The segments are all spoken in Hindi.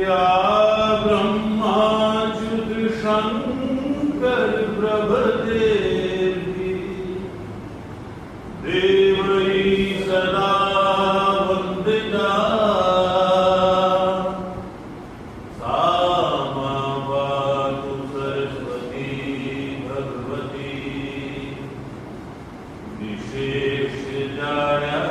या ब्रह्माच्युत शंकर प्रभदेवी देवै सदा वंदिता सा मा पातु सरस्वती भगवती विशेषजाया। 「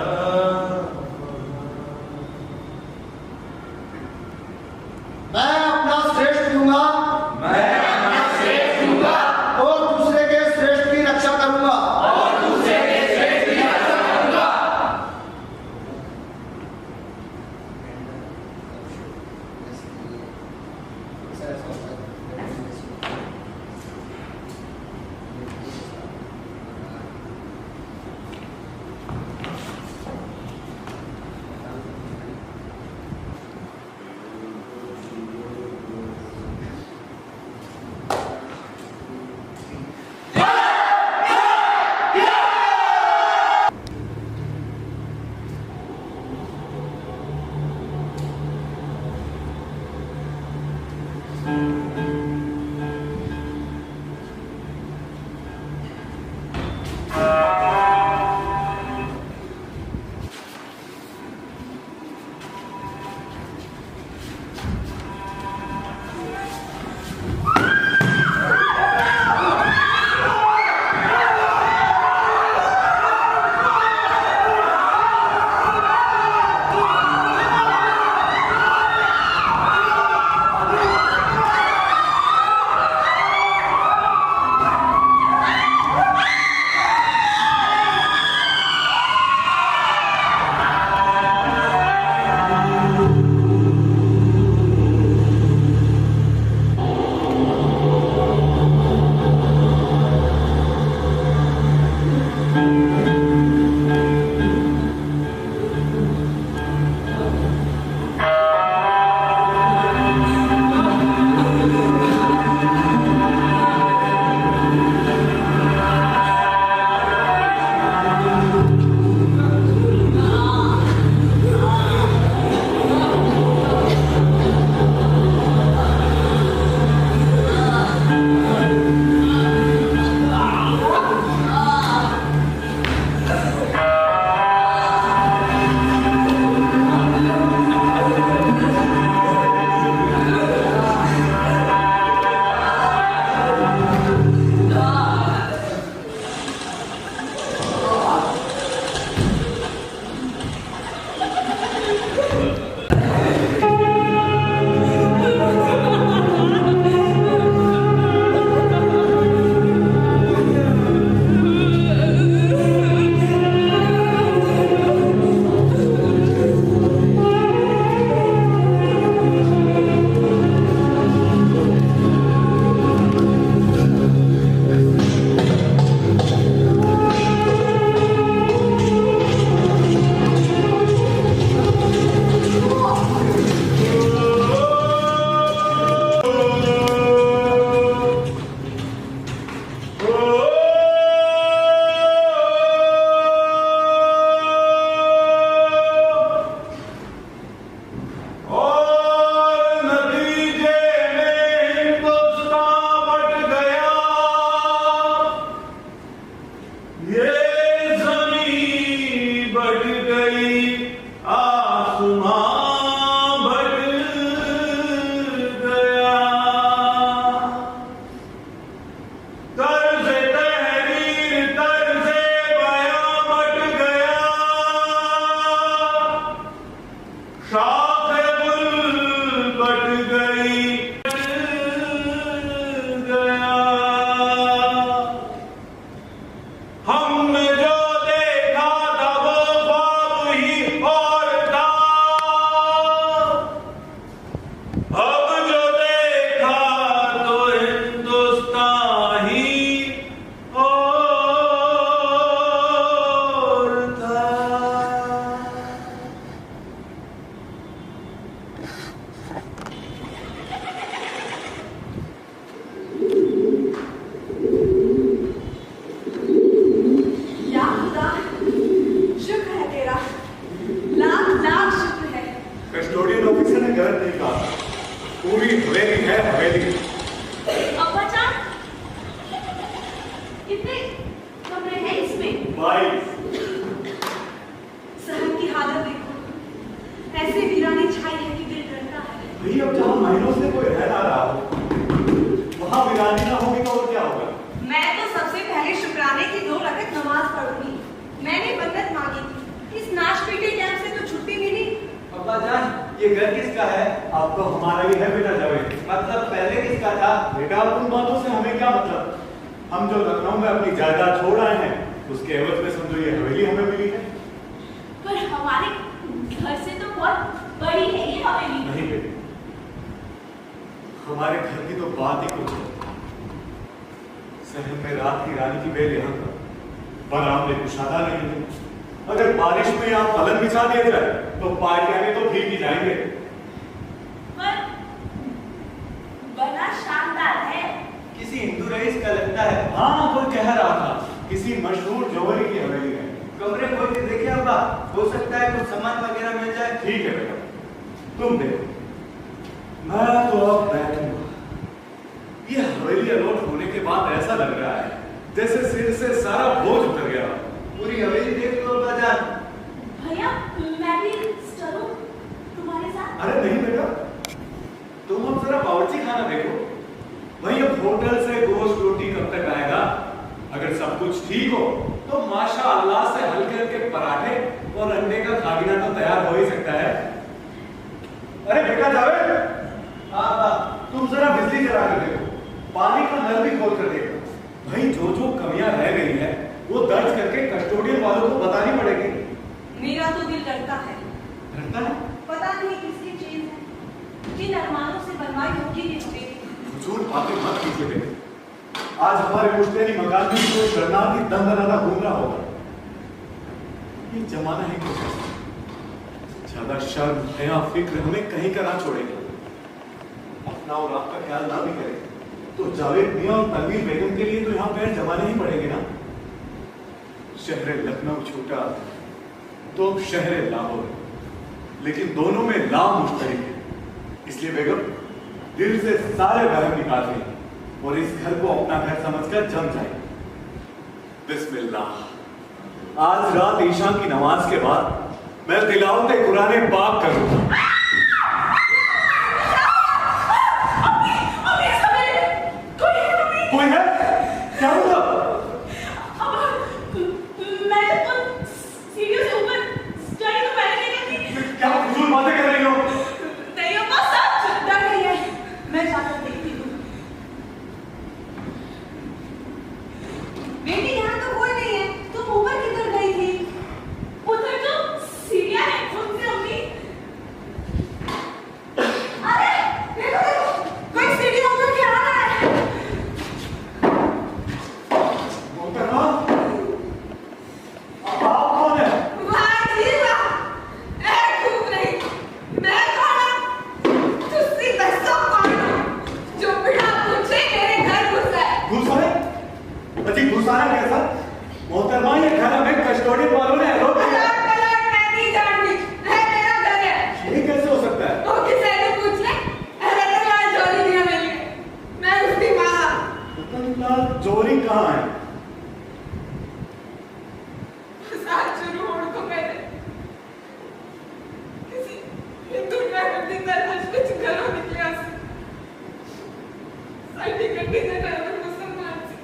भाई अब जहाँ महीनों से कोई रह ना रहा हो वहाँ वीरानी ना होगी तो और क्या होगा? मैं तो सबसे पहले शुक्राने की 2 रकअत नमाज पढ़ूंगी। मैंने मन्नत मांगी थी, इस नाशपीटे कैंप से तो छुट्टी मिली। अब्बा जान, ये घर किसका है? अब तो हमारा ही है बेटा जावेद। मतलब पहले किसका था? बेटा उन बातों से हमें क्या मतलब? हम जो लखनऊ में अपनी जायदाद छोड़ आए हैं उसके एवज में समझो ये हवेली हमें मिली है। पर हमारे घर से तो बहुत बड़ी है ये हवेली। नहीं बेटे, हमारे घर की तो बात ही कुछ है। शहर में रात की रानी की बेल यहाँ पर बराम में कुशादा नहीं है। अगर बारिश में यहाँ पलंग बिछा दिया जाए तो पार्टियां में तो भीग ही जाएंगे। पर बना शानदार है। किसी हिंदू रईस का लगता है। हाँ, कोई कह रहा था किसी मशहूर जौहरी की हवेली है। कमरे खोल के देखिए अब्बा, हो सकता है कुछ सामान वगैरह मिल जाए। ठीक है बेटा, तुम देखो, मैं तो अब बैठूंगा। ये हवेली अलॉट होने के बाद ऐसा लग रहा है जैसे सिर से सारा बोझ उतर गया। पूरी हवेली देख लो अब्बा जान। भैया मैं भी चलूं तुम्हारे साथ? अरे नहीं बेटा, तुम अब जरा बावर्ची खाना देखो। भाई अब होटल से गोश्त रोटी कब तक आएगा? अगर सब कुछ ठीक हो तो माशाअल्लाह से हल्के हल्के पराठे और अंडे का खागिना तो तैयार हो ही सकता है। अरे बेटा जावेद, हाँ अब्बा। तुम जरा बिजली जला कर देखो, पानी का नल भी खोल कर देखो। भाई जो जो कमियां रह गई है वो दर्ज करके कस्टोडियन वालों को बतानी पड़ेगी। मेरा तो दिल डरता है। डरता है? पता नहीं किसकी चीज है, जिन अरमानों से बनवाई होगी ये हवेली। फजूल बातें मत कीजिए बेटे। आज हमारे मुश्तरी मकान में कोई शरणार्थी दम दनादा घूम रहा होगा। ये जमाना है कुछ ऐसा। ज्यादा शर्म हया फिक्र हमें कहीं का ना छोड़ेगा। अपना और आपका ख्याल ना भी करें तो जावेद मियां और तनवीर बेगम के लिए तो यहाँ पैर जमाने ही पड़ेंगे ना। शहर लखनऊ छूटा तो अब शहर लाहौर, लेकिन दोनों में लाभ मुश्तरक है। इसलिए बेगम दिल से सारे वहम निकाल दें और इस घर को अपना घर समझकर जम जाए। बिस्मिल्लाह। आज रात ईशा की नमाज के बाद मैं तिलावत कुरान पाक करूंगा। कोई है? क्या हुआ? क्या फजूल बातें कर रही हो? नहीं हो बस, डर गई है। मैं जाकर देखती हूँ। बेटी यहाँ तो कोई नहीं है, तुम ऊपर किधर गई थी? उधर जो सीढ़ियां है उनसे अम्मी। अरे देखो देखो, कोई सीढ़ी उतर के आ रहा है। मोहतरमा, आप कौन है? वाह जी वाह, ऐ खूब नहीं, मैं कौन हूँ? तुझसे दसों कौन हूँ? जो बिना पूछे मेरे घर घुसा है। घुसा है? अजी घुसा है कैसा? मोहतरमा, ये घर हमें कस्टोडियन वालों ने अलॉट किया है। पलट मैं नहीं जानती, है मेरा घर है। ये कैसे हो सकता है? वो किसे ने पूछ ले? अरे तो लाल जोड़ी दिया मैंने, मैं उसकी माँ। रतनलाल जोरी कहाँ है? साथ शुरू होने को पहले किसी हिंदू ड्राइवर की तरह कुछ घरों निकले आसे साइड गड्डी से ड्राइवर मुसलमान से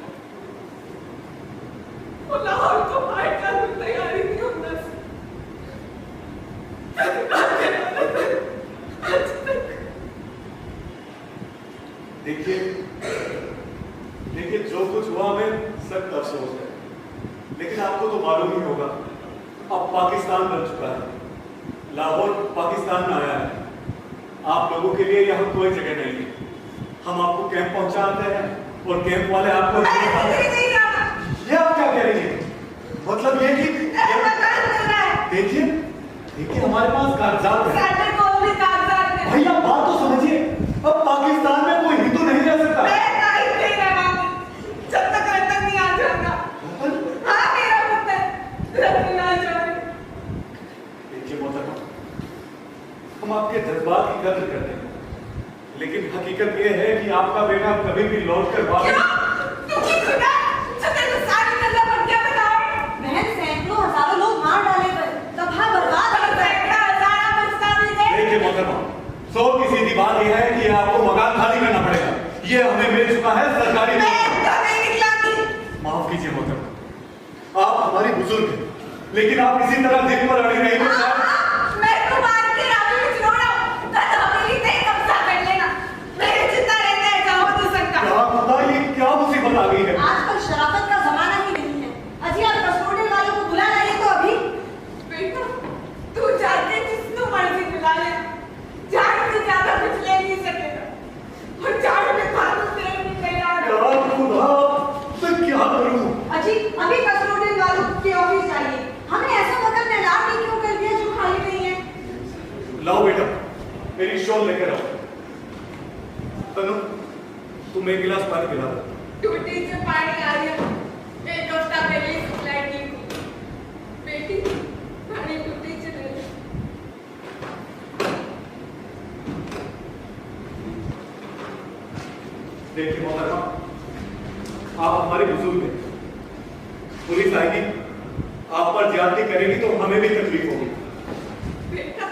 वो लाहौर को फाइट करने की तैयारी नहीं होता से देखिए देखिए, जो कुछ हुआ हमें सख्त अफसोस है, लेकिन आपको तो मालूम ही होगा अब पाकिस्तान बन चुका है। लाहौर पाकिस्तान में आया है। आप लोगों के लिए यहाँ कोई जगह नहीं है। हम आपको कैंप पहुंचाते हैं और कैंप वाले आपको नहीं जाना। ये आप क्या कह रही हैं? मतलब ये कि देखिए देखिए, हमारे पास कागजात है। साढ़े को भी कागजात है। भैया बात तो समझिए, अब पाकिस्तान में कोई हिंदू नहीं रह सकता। मैं तारीफ नहीं रवांगी जब तक रतन नहीं आ जाता। हाँ मेरा पुत्र रतन आ जाए। देखिए मोहतरमा, हम आपके जज्बात की कदर करते हैं, लेकिन हकीकत ये है कि आपका बेटा कभी भी लौट कर वापस। तू की खुदा जो तेरे को सारी नजर पर क्या बताओ? बहन सैकड़ों हजारों लोग मार डाले पर तबाह बर्बाद कर सैकड़ा हजारा बस्ता में दे। देखिए मोहतरमा, 100 की सीधी बात यह है कि आपको मकान खाली करना पड़ेगा। ये हमें मिल चुका है सरकारी। मैं कभी निकलाती। माफ कीजिए मोहतरमा, आप हमारी बुजुर्ग हैं, लेकिन आप इसी तरह दिल पर अड़ी रही तो मैं तो बात के रावी में चिरोड़ा हूँ। तो हवेली पे कब्जा कर लेना। मेरे जितना रहता है जाओ तो सकता। क्या खुदा, ये क्या मुसीबत आ गई है? आजकल शराफत का जमाना ही नहीं है। अजी आप कस्टोडियन वालों को बुला लाइए तो अभी। बेटा तू जाके जिसको मर्जी बुला ले। जान से ज्यादा कुछ ले नहीं सकेगा। और जान में कानून से नहीं तैयार। क्या खुदा, मैं क्या करूं? अजी अभी कस्टोडियन वालों के ऑफिस जाइए। हमने ऐसा मकान तैयार नहीं क्यों कर दिया जो खाली नहीं है। लाओ बेटा, मेरी शॉल लेकर आओ। तनु, तुम एक गिलास पानी पिला दो। टूटी से पानी आ गया। एक हफ्ता पहले सप्लाई की हुई। बेटी पानी टूटी से ले ले। देखिए मोहतरमा, आप हमारे बुजुर्ग हैं। पुलिस आएगी, आप पर ज्यादती करेगी तो हमें भी तकलीफ होगी। बेटा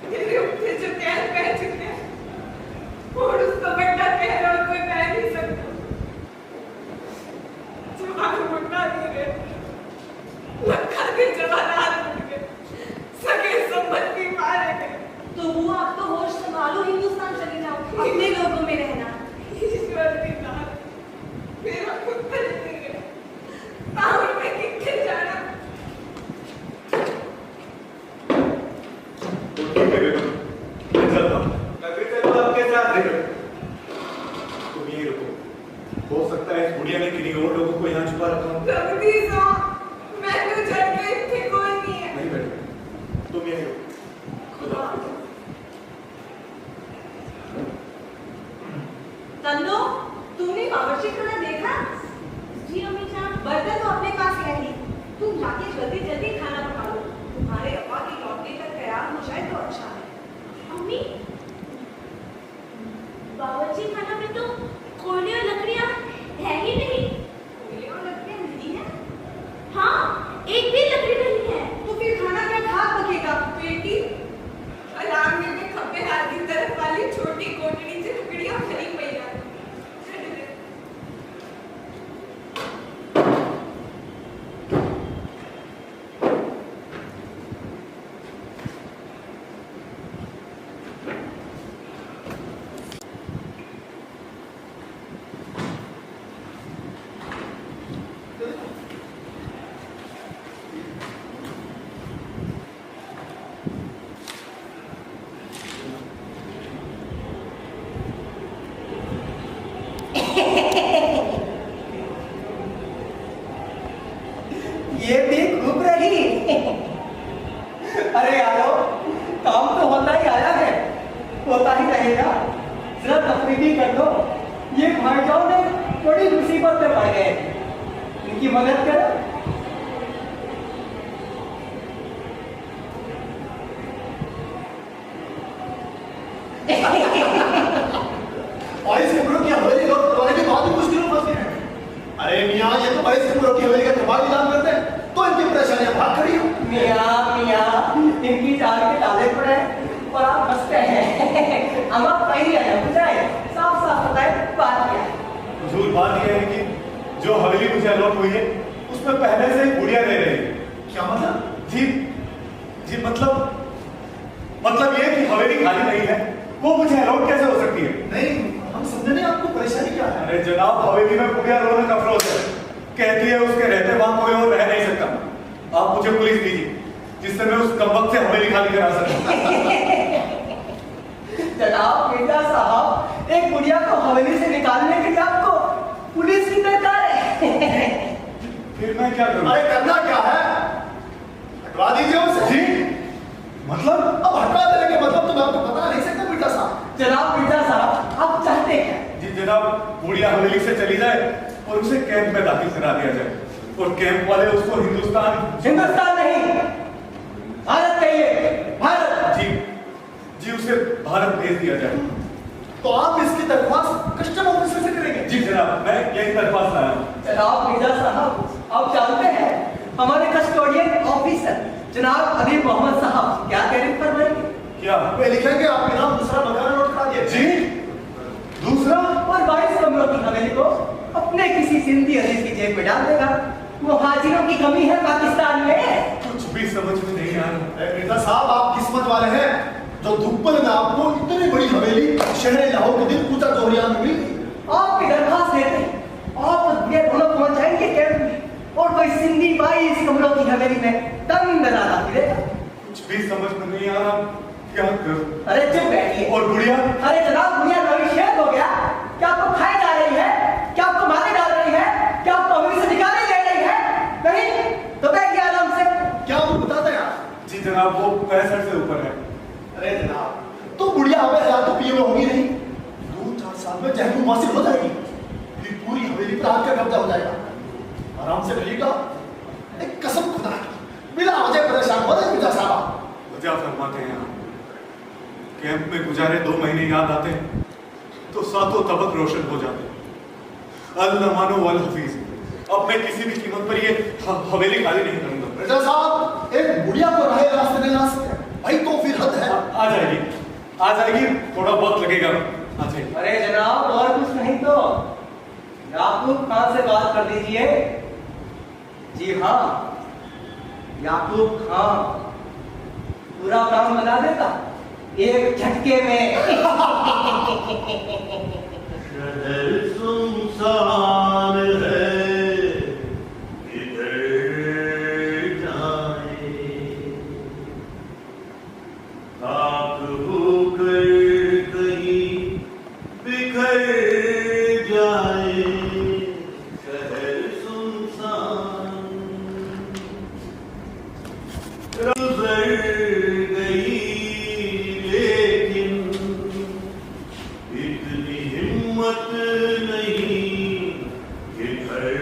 तेरे ऊपर जो कैद पह चुके हैं और उसको बड़ा कहर और कोई कह नहीं सकता। जवान मुन्ना नहीं रहे, लखा के जवानार उठ गए, सगे संबंधी मारे गए। तो वो आप तो होश संभालो, हिंदुस्तान चले जाओ, अपने लोगों में रहना। ईश्वर की दान मेरा पुत्र नहीं गया। ताउर में किथे जाना। तो ठीक है बेटा, मैं चलता हूँ। मैं भी चलूँ आपके साथ। नहीं बेटा, तुम यहीं रुको। हो सकता है इस बुढ़िया ने किन्हीं और लोगों को यहाँ छुपा रखा हो। जगदीश हो, मैं तो चढ़ गई थी, कोई नहीं है। नहीं बेटा, तुम यहीं रुको। खुदा हाफिज़। तन्नो, तूने बावर्ची खाना देखा? जी अम्मी जान। बर्तन तो अपने पास है ही। तुम जाके जल्दी जल्दी खाना पका लो। तुम्हारे अब्बा की लौटने तक तैयार हो जाए तो अच्छा है। अम्मी बावर्ची खाना में तो कोयले और लकड़ियाँ है ही नहीं। कोयले और लकड़ियाँ नहीं है? हाँ, एक भी लकड़ी नहीं है। तो फिर खाना क्या खाक पकेगा? बेटी अलार्म में खब्बे हाथ की तरफ वाली छोटी कोटड़ी से लकड़ियां भरी पई है। ये भी खूब रही। अरे यारो, काम तो होता ही आया है, होता ही रहेगा। जरा तफरीदी कर दो। ये भाईजान ने बड़ी मुसीबत में पड़ गए, इनकी मदद करो। बाईस कमरों की हवेली लोग करवाने के बाद भी मुश्किलों में फंस गए हैं। अरे मियाँ, ये तो 22 कमरों की हवेली का कबाड़ इलाज करते हैं तो इनकी परेशानियां भाग खड़ी हो। मियाँ इनकी चार के ताले पड़े और आप हंसते हैं। हम आप कहीं आए बुझाए, साफ साफ बताए बात क्या है। हुजूर, बात यह है कि जो हवेली मुझे अलॉट हुई है उसमें पहले से ही बुढ़िया रह रही है। क्या मतलब? जी मतलब ये कि हवेली खाली नहीं है, वो मुझे अलॉट कैसे हो सकती है? नहीं, हम समझे नहीं आपको परेशानी क्या है। अरे जनाब, हवेली में बुढ़िया रोने का अफरोज है। कहती है उसके रहते वहां कोई और रह नहीं सकता। आप मुझे पुलिस दीजिए जिससे मैं उस कमबख्त से हवेली खाली करा सकूं। जनाब मिर्जा साहब, एक बुढ़िया को हवेली से निकालने के लिए आपको पुलिस की दरकार है। फिर मैं क्या करूं? अरे करना क्या है? हटवा दीजिए उसे। जी मतलब? अब हटवा देने के मतलब तो मैं आपको बता नहीं सकता मिर्जा साहब। जनाब मिर्जा साहब, आप चाहते क्या? जी जनाब, बुढ़िया हवेली से चली जाए और उसे कैंप में दाखिल करा दिया जाए और कैंप वाले उसको हिंदुस्तान नहीं, भारत कहिए, भारत। जी उसे भारत भेज दिया जाए। तो आप इसकी दरख्वास्त कस्टम ऑफिसर से करेंगे? जी जनाब, मैं यही दरख्वास्त लाया हूँ। जनाब मिर्जा साहब, आप जानते हैं हमारे कस्टोडियन ऑफिसर जनाब अली मोहम्मद साहब क्या कह रहे फरमाइए? क्या वे लिखेंगे आपके नाम दूसरा मकान नोट करा दिया जी दूसरा और 22 कमरों की हवेली को अपने किसी सिंधी अजीज की जेब में डाल देगा। वो हाजिरों की कमी है पाकिस्तान में। कुछ भी समझ में नहीं आ रहा। मिर्जा साहब आप किस्मत वाले हैं जो दुब्बल में आपको इतनी बड़ी हवेली शहर लाहौर के दिन पूछा जोहरिया में मिली। आपकी दरखास्त देते हैं, आप ये दोनों पहुंच जाएंगे कैंप में और कोई सिंधी 22 कमरों की हवेली में तंग नजारा मिलेगा। कुछ भी समझ में नहीं आ रहा, क्या करूं? अरे चुप बैठिए। और बुढ़िया? अरे जनाब बुढ़िया नविशेष हो गया। क्या आपको खाए जा रही है? क्या आपको मारे डाल रही है? क्या आपको हवेली से निकाले दे रही है? नहीं तो बैठिए आराम से। क्या आपको बताते हैं आप? जी जनाब वो 65 से ऊपर है। अरे जनाब तो बुढ़िया हमें हयात तो पिए में होगी नहीं, 2-4 साल में जहनूम हासिल हो जाएगी, फिर पूरी हवेली पर आपका कब्जा हो जाएगा। आराम से रहिएगा। एक कसम खुदा की बिना वजह परेशान हो रहे मिर्जा साहब। वजह फरमाते हैं आप। कैंप में गुजारे 2 महीने याद आते हैं तो सातों तबक रोशन हो जाते हैं। अल नमानो वल हफीज। अब मैं किसी भी कीमत पर ये हवेली खाली नहीं करूंगा। मिर्जा साहब एक बुढ़िया को राह रास्ते में ला सकते हैं भाई, तो फिर हद है। आ जाएगी, थोड़ा वक्त लगेगा। आ जाएगी। अरे जनाब और कुछ नहीं तो याकूब खान से बात कर दीजिए। जी हाँ याकूब खान पूरा काम बना देता एक झटके में। शहर सुनसान है, किधर जाए, खाक होकर कहीं बिखर जाए, शहर सुनसान गुजर गई लेकिन इतनी हिम्मत नहीं कि घर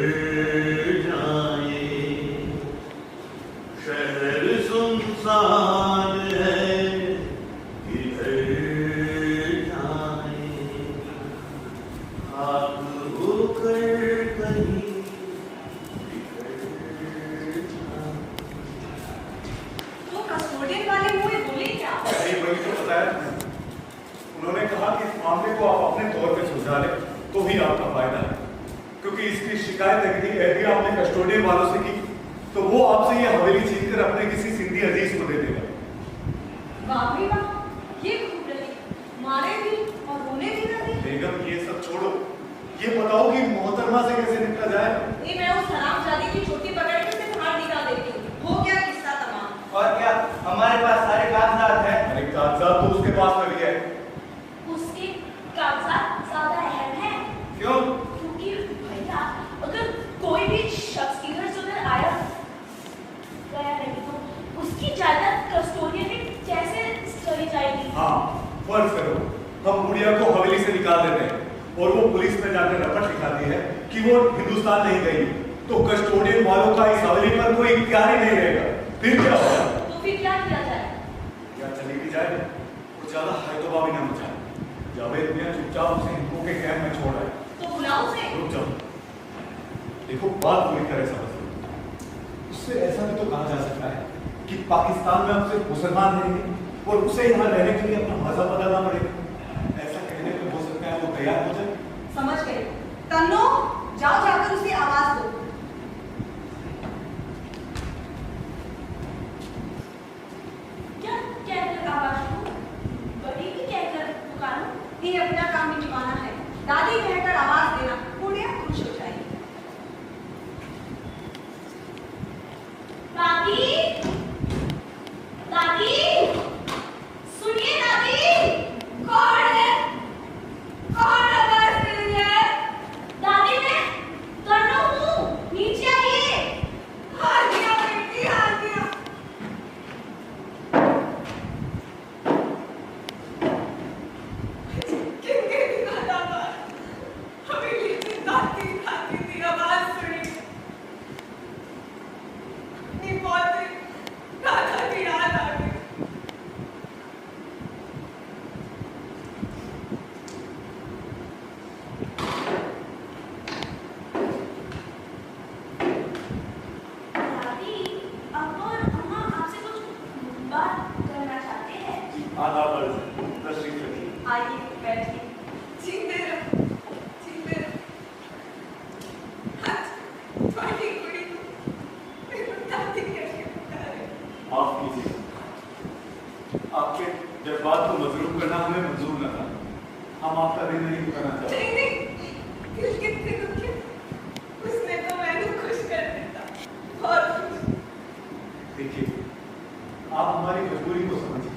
जाए, शहर सुनसान है कि घर जाए, खाक होकर कहीं बिखर जाए। वो कस्टोडियन वाले मुझे बोले क्या? अरे वही तो बताया। उन्होंने कहा कि इस मामले को आप अपने तौर पे सुलझा लें तो ही आपका फायदा है, क्योंकि इसकी शिकायत यदि आपने कस्टोडियन वालों से की तो वो आपसे ये हवेली छीन कर अपने किसी सिंधी अजीज को दे देगा। वाह भाई वाह, ये खूब रही, मारे भी और रोने भी ना दी। बेगम ये सब छोड़ो, ये बताओ कि मोहतरमा से कैसे निकला जाए। ये मैं उस हरामजादी की चोटी पकड़ के सिर्फ बाहर निकाल देती हूँ। हो गया किस्सा तमाम। और क्या हमारे पास सारे कागजात हैं। अरे कागजात तो उसके पास में भी है। उसके कागजात ज्यादा अहम है। क्यों? क्योंकि भैया अगर कोई भी शख्स इधर से उधर आया गया नहीं तो उसकी जायदाद कस्टोडियन में कैसे चली जाएगी? हाँ फर्ज करो हम गुड़िया को हवेली से निकाल देते हैं और वो पुलिस में जाकर रपट लिखाती है कि वो हिंदुस्तान नहीं गई, तो कस्टोडियन वालों का इस हवेली पर कोई इख्तियार ही नहीं रहेगा। फिर क्या होगा? तो फिर क्या किया जाए? क्या चली भी जाए और ज्यादा हैदोबा भी ना मचाए। जावेद मियां चुपचाप उसे हिंदुओं के कैंप में छोड़ आए। तो बुलाओ उसे। रुक जाओ, देखो बात पूरी तरह समझ लो। उससे ऐसा भी तो कहा जा सकता है कि पाकिस्तान में अब सिर्फ मुसलमान रहेंगे और उसे यहाँ रहने के लिए अपना मजहब बदलना पड़ेगा। ऐसा कहने पे हो सकता है वो तैयार हो जाए। समझ गए। तन्नो जाओ जाकर उसे आवाज दो। क्या कहकर आवाज दूं? बड़ी भी कहकर पुकारूं? ये अपना काम निभाना है। दादी कहकर आवाज देना, बुढ़िया खुश हो जाएगी। दादी, दादी, सुनिए दादी, कौन माफ कीजिए, आपके जज्बात को मजरूब करना हमें मंजूर न था। हम आपका दिल नहीं दुखाना चाहते। नहीं, दिल कितने दुखे, उसने तो मैंने खुश कर देता, बहुत खुश। देखिए, आप हमारी मजबूरी को समझिए।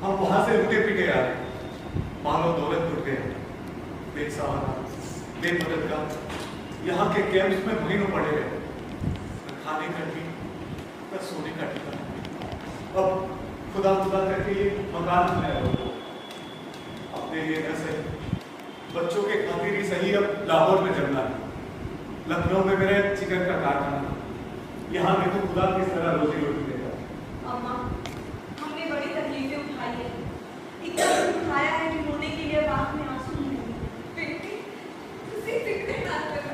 हम वहां से लुटे पीटे आ रहे, मानो दौलत लुट गए, बेसहारा, बेमददगार, यहाँ के कैंप्स में महीनों पड़े रहे, न खाने का ठीक, न सोने का ठिकाना। अब खुदा खुदा करके ये मकान बनाया हुआ, अपने लिए न सही, बच्चों के खातिर ही सही, अब लाहौर में जमना है, लखनऊ में मेरा चिकन का कारखाना, यहाँ में तो खुदा किस तरह रोजी रोटी देगा। अम्मा, हमने बड़ी तकलीफें उठाई है, इतना दुख उठाया है कि रोने के लिए आंख में आंसू नहीं। बेटी, तुझे फिक्र ना करो,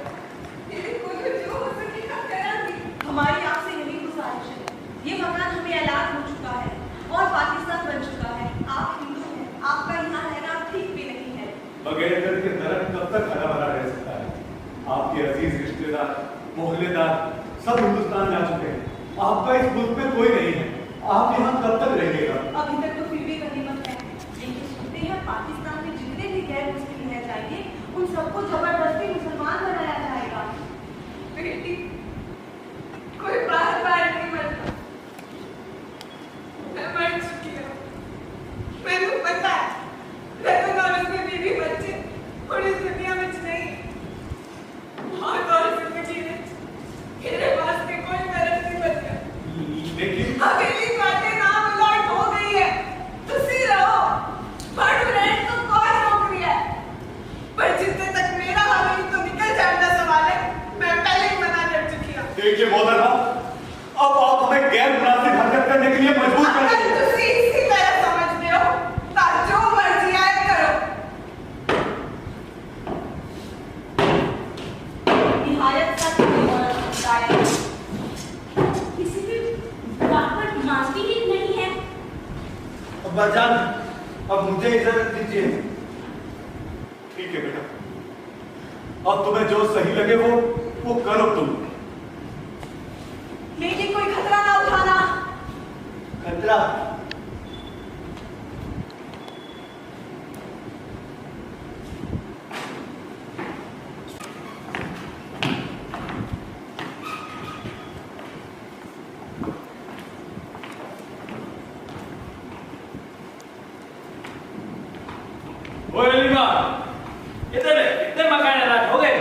तेरे को जो हो सकेगा करांगी। हमारी आपसे यही गुजारिश है, ये मकान हमें ऐलान हो चुका है और पाकिस्तान बन चुका है। आप हिंदू हैं, आपका यहाँ रहना ठीक भी नहीं है। बगैर घर के दरख्त कब तक हरा भरा रह सकता है? आपके अजीज रिश्तेदार, मोहल्लेदार सब हिंदुस्तान जा चुके हैं, आपका इस मुल्क में कोई नहीं है। आप यहाँ कब तक रहिएगा? अभी तक तो फिर भी गनीमत है, लेकिन सुनते हैं पाकिस्तान में जितने भी गैर मुस्लिम रह जाएंगे उन सबको जबरदस्ती मुसलमान बनाया जाएगा। बेटी, कोई बार बार नहीं मरता, मैं मर चुकी हूँ, मैंने पता है, रतन और उसके बीवी बच्चे और इस दुनिया में नहीं, बहुत और जिंदगी में मेरे पास में कोई मदद नहीं बचा। लेकिन हवेली बातें नाम उलट हो गई है, तुसी रहो, परमानेंट तो कोई नौकरी है, पर जितने तक मेरा हवेली तो निकल जाना सवाल है, मैं पहले ही मना कर चुकी हूँ। देखिए मोहतरमा, अब आप हमें गैर मुनासिब हरकत करने के लिए मजबूर कर रहे हैं। तुसी इसी तरह समझते हो, ताकि जो मर्जी आए करो। निहायत सख्त औरत होता है, किसी भी बात पर मानती ही नहीं है। अब्बा जान, अब मुझे इजाजत दीजिए। ठीक है बेटा, अब तुम्हें जो सही लगे वो करो तुम। लेकिन कोई खतरा ना उठाना। खतरा? इधर कितने मकान ऐलान हो गए?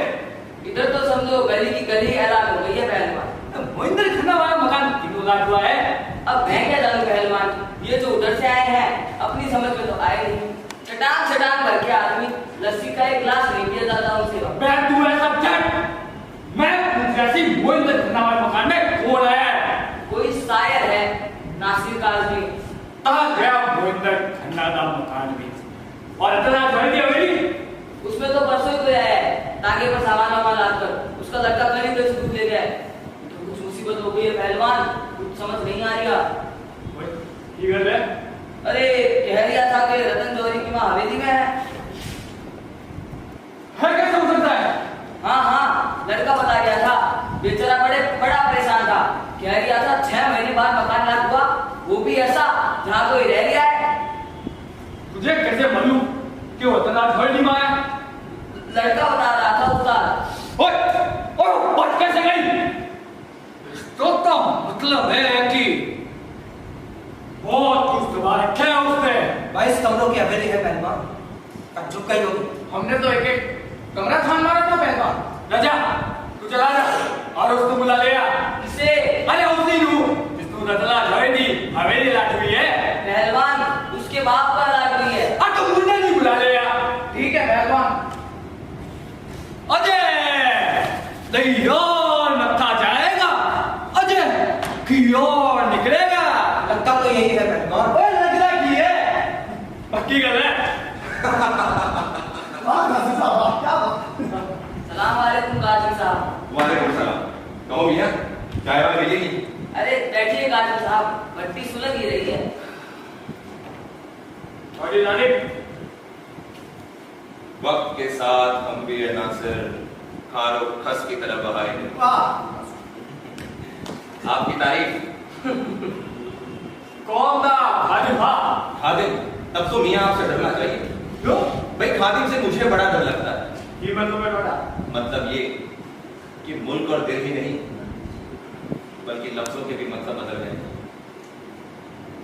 इधर तो समझो गली की गली ऐलान हो गई है पहलवान। मोहिंदर खन्ना वाला मकान कितने ऐलान हुआ है? अब मैं क्या जानूं पहलवान, ये जो उधर से आए हैं अपनी समझ में तो आए नहीं। चटान चटान भर के आदमी लस्सी का एक गिलास नहीं पिया जाता उनसे। मैं तू ऐसा चट, मैं जैसी मोहिंदर खन्ना वाले मकान में कौन आया है? कोई शायर है नासिर काजमी। कहाँ गया मोहिंदर खन्ना का मकान में? और इतना जल्दी हवेली? उसमें तो परसों ही कोई आया है ताकि पर सामान वामान लाकर उसका लड़का कल ही तो सबूत ले गया है। तो कुछ मुसीबत हो गई है पहलवान, कुछ समझ नहीं आ रहा। की कर रहे? अरे कह दिया था कि रतन जौहरी की माँ हवेली में है। कैसे हो सकता है? हाँ हाँ, लड़का बता गया था, बेचारा बड़ा परेशान था। कह दिया था 6 महीने बाद मकान लाक हुआ, वो भी ऐसा जहाँ कोई रह गया है। तुझे कैसे मालूम कि वो इतना जल्दी में आया? लड़का बता रहा था उस्ताद। ओए बात कैसे गई? तो मतलब है कि बहुत कुछ तुम्हारे क्या उसने 22 कमरों की हवेली है पहलवान, ताज्जुब कई होगी। हमने तो एक एक कमरा खान मारा था पहलवान। राजा तू चला जा और उसको बुला ले आ। किसे? अरे उस दिन जिसको रतला जॉइनी हवेली लाट हुई है पहलवान, उसके बाप का लाट हुई है। तो मुझे नहीं बुला ले आ। ठीक है पहलवान। अजय नहीं और नक्का जाएगा, अजय की ओर निकलेगा। लगता तो यही है पहलवान। ओए लग रहा की है पक्की गल है। वाह नासिर साहब, वाह, क्या बात। सलाम वालेकुम काजिम साहब। वालेकुम सलाम। कहो भैया, चाय वाय मिलेगी? अरे बैठिए काजिम साहब, भट्टी सुलग ही रही है। और जाने वक्त के साथ हम भी नासिर खारो खस की तरह बहाए हैं। वाह, आपकी तारीफ कौन था खादिम? हाँ खादिम, तब तो मियाँ आपसे डरना चाहिए। क्यों? भाई खादिम से मुझे बड़ा डर लगता है। ये मैं तुम्हें बता, मतलब ये कि मुल्क और दिल ही नहीं बल्कि लफ्जों के भी मतलब बदल गए।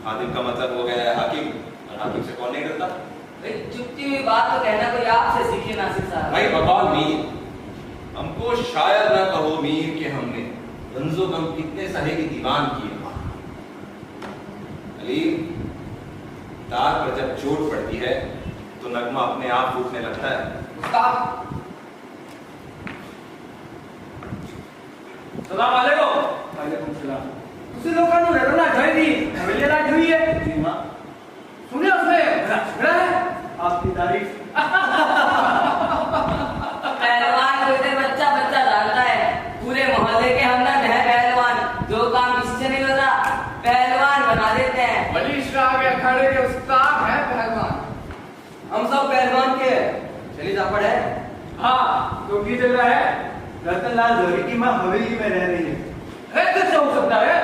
खादिम का मतलब हो गया है हाकिम, और हाकिम से कौन नहीं डरता? भाई चुपती हुई बात तो कहना कोई आपसे सीखिए नासिर साहब। भाई बकौल मीर, हमको शायद ना कहो मीर कि हमने रंजो गम कितने सहे की दीवान किए। अलीम, तार पर जब चोट पड़ती है तो नगमा अपने आप फूटने लगता है। उस्ताद सलाम अलैकुम। वालेकुम सलाम। उसी लोग का डरना चाहिए, हवेली राज हुई है। जी हाँ, सुने उसमें झगड़ा है। आपकी तारीफ। पहलवान को इधर बच्चा बच्चा डालता है। पूरे मोहल्ले के हमदर्द है पहलवान। जो काम किसी से नहीं होता पहलवान बना देते हैं। वली शाह के अखाड़े के उस्ताद हैं पहलवान। हम सब पहलवान के चली जापड़ है। हाँ, तो की जगह है? रतनलाल जोहरी की माँ हवेली में रह रही है। कैसे हो सकता है?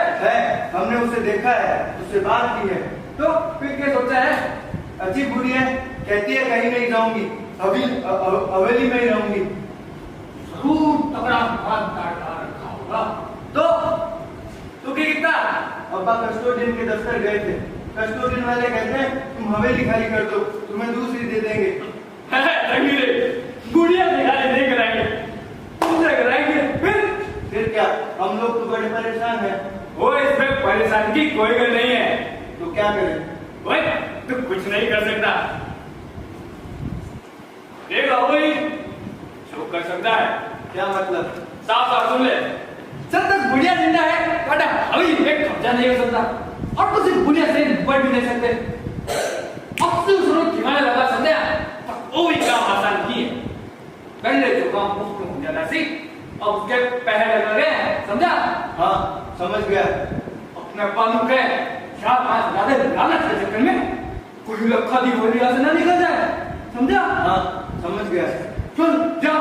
हमने उसे देखा है, उससे बात की है। तो फिर क्या सोचा है? अच्छी बुरी है, कहती है कहीं नहीं जाऊंगी, हवेली में ही रहूंगी। जरूर तगड़ा मान काटा रखा होगा। तो क्या कितना? अब्बा कस्टोडियन के दफ्तर गए थे। कस्टोडियन वाले कहते हैं तुम हवेली खाली कर दो, तुम्हें दूसरी दे देंगे। गुड़िया दिखाई नहीं कराएंगे, दूसरे कराएंगे। फिर क्या, हम लोग तो बड़े परेशान हैं। वो इसमें परेशानी की कोई गल नहीं है। तो क्या करें? ओए, तू कुछ नहीं कर सकता। देख लो वही जो कर सकता है। क्या मतलब? साफ साफ सुन ले, जब तक बुढ़िया जिंदा है काटा अभी एक कब्जा नहीं हो सकता, और तो सिर्फ बुढ़िया से ऊपर भी नहीं सकते। अब से उसको ठिकाने लगा समझा, पर वो ही काम आसान नहीं है। पहले जो काम मुफ्त में हो जाता सी, अब उसके पहले लग गए, समझा? हाँ, समझ गया। अपने पालू के 4-5 ज्यादा लालच के चक्कर में कोई लखा दी हो रिया से ना निकल जाए, समझा? हाँ, समझ गया। चल जा।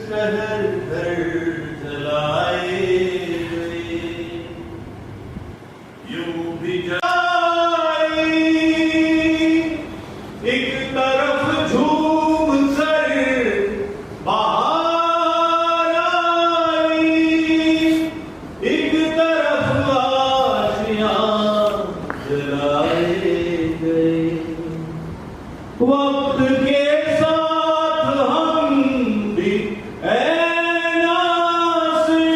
शहर दर जलाए गए, यूं भी जलाए। एक तरफ झूम कर बाहर आई, एक तरफ आशियां जलाए गए। वक्त के साथ हम भी ऐना से,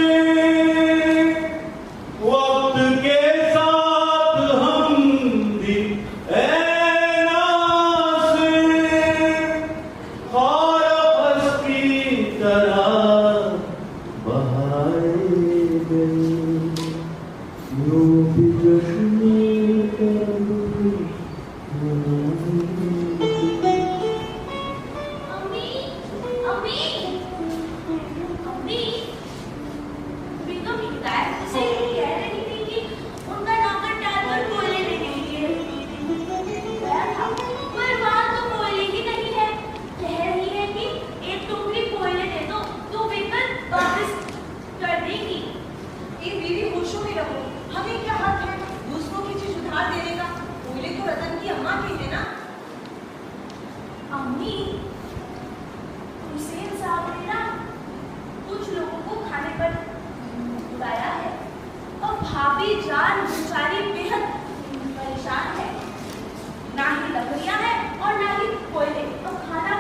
वक्त के साथ हम भी ऐना से, खारस की तरह बहाए गए, यूं भी जश्न अम्मी, अम्मी, अम्मी, बिल्कुल मिलता है। उसे कह रही थी कि उनका नौकर टालकर कोयले लेने के लिए गया था, पर वहाँ तो कोयले ही नहीं है। कह रही है कि एक टोकरी कोयले दे दो तो वेतन वापस कर देगी। ये बीवी होशों में रहो, हमें क्या हक है दूसरों की चीज उधार देने का? कोयले तो रतन की अम्मा की है ना। अम्मी, हुसैन साहब ने ना कुछ लोगों को खाने पर बुलाया है, और भाभी जान बेचारी बेहद परेशान है। ना ही लकड़ियां हैं और ना ही कोयले, और खाना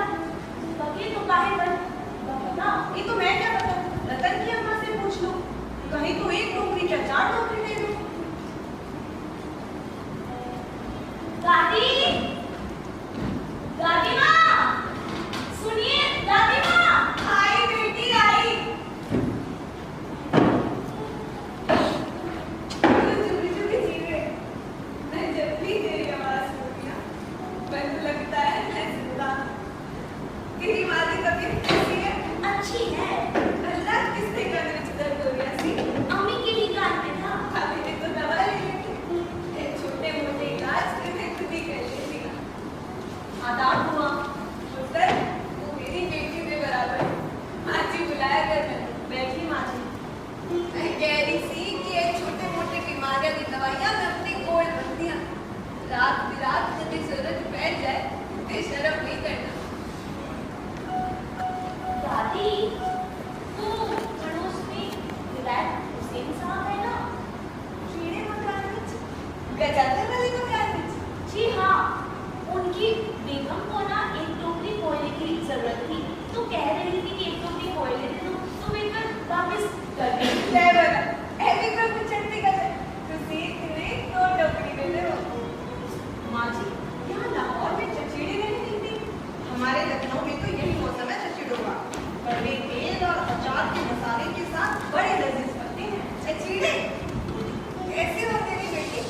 पके तो काहे पर बता। ये तो मैं क्या पता, रतन की अम्मा से पूछ लो। कहीं तो एक टोकरी क्या 4 टोकरी दे दो। दादी, दादी माँ, सुनिए दादी माँ। आई बेटी आई। चुपी चुपी जीवे। मैं जब भी तेरी आवाज सुनती ना, मुझे लगता है मैं जिंदा। तेरी माँ की तबीयत कैसी है? अच्छी है। अल्लाह किसने कर दर्द हो गया सी? अम्मी के ही कान में था। अभी भी तो दवा ले लेती। छोटे मोटे इलाज के मैं खुद ही कर लेती। आदाब हुआ। पुत्र, वो मेरी बेटी के बराबर है। दवाइयां में अपनी गोल बंदियां रात बिरात यदि जरूरत बैठ जाए बेशरम नहीं करना। दादी, वो पड़ोस में विलायत हुसैन साहब है ना? कीड़े मकान में गजानन वाली मकान में। जी हाँ, उनकी बेगम को ना एक टोकरी कोयले की जरूरत थी, तो कह रही थी कि एक टोकरी कोयले दे दो, तो वे कल वापस कर देंगी। ले बना, ऐसी कोई पूछती कर तो सीख नहीं तो टोकरी दे दो। माँ जी, यहाँ लाहौर में चचीड़ी नहीं मिलती। हमारे लखनऊ में तो यही मौसम है चचीड़ों का। बड़े तेल और अचार के मसाले के साथ बड़े लजीज बनते हैं। चचीड़े ऐसे होते नहीं बेटी,